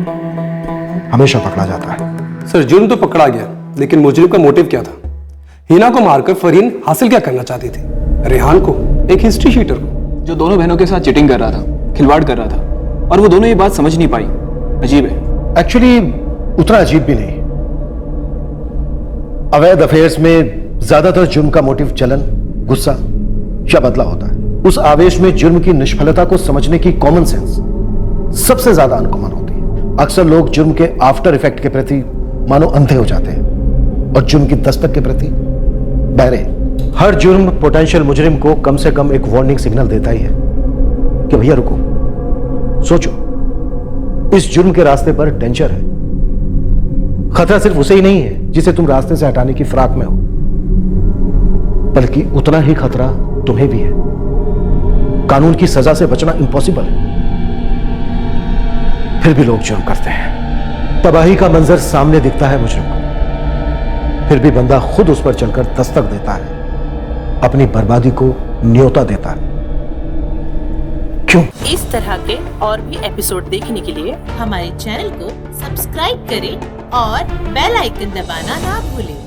हमेशा पकड़ा जाता है। सर, जुर्म तो पकड़ा गया, लेकिन मुजरिम का मोटिव क्या था? हीना को मारकर फरहीन हासिल क्या करना चाहती थी? रेहान को, एक हिस्ट्री शीटर को, जो दोनों बहनों के साथ चीटिंग कर रहा था, खिलवाड़ कर रहा था, और वो दोनों ये बात समझ नहीं पाई। अजीब है। एक्चुअली उतना अजीब भी नहीं। अवैध अफेयर्स में ज्यादातर जुर्म का मोटिव जलन, गुस्सा या बदला होता है। उस आवेश में जुर्म की निष्फलता को समझने की कॉमन सेंस सबसे ज्यादा अनकॉमन होती है। अक्सर लोग जुर्म के आफ्टर इफेक्ट के प्रति मानो अंधे हो जाते हैं और जुर्म की दस्तक के प्रति बहरे। हर जुर्म पोटेंशियल मुजरिम को कम से कम एक वार्निंग सिग्नल देता ही है कि भैया रुको, सोचो, इस जुर्म के रास्ते पर डेंजर है। खतरा सिर्फ उसे ही नहीं है जिसे तुम रास्ते से हटाने की फिराक में हो, बल्कि उतना ही खतरा तुम्हें भी है। कानून की सजा से बचना इम्पॉसिबल है, फिर भी लोग जुर्म करते हैं। तबाही का मंजर सामने दिखता है मुजरिम को, फिर भी बंदा खुद उस पर चलकर दस्तक देता है, अपनी बर्बादी को न्योता देता है। क्यों? इस तरह के और भी एपिसोड देखने के लिए हमारे चैनल को सब्सक्राइब करें और बेल आइकन दबाना ना भूलें।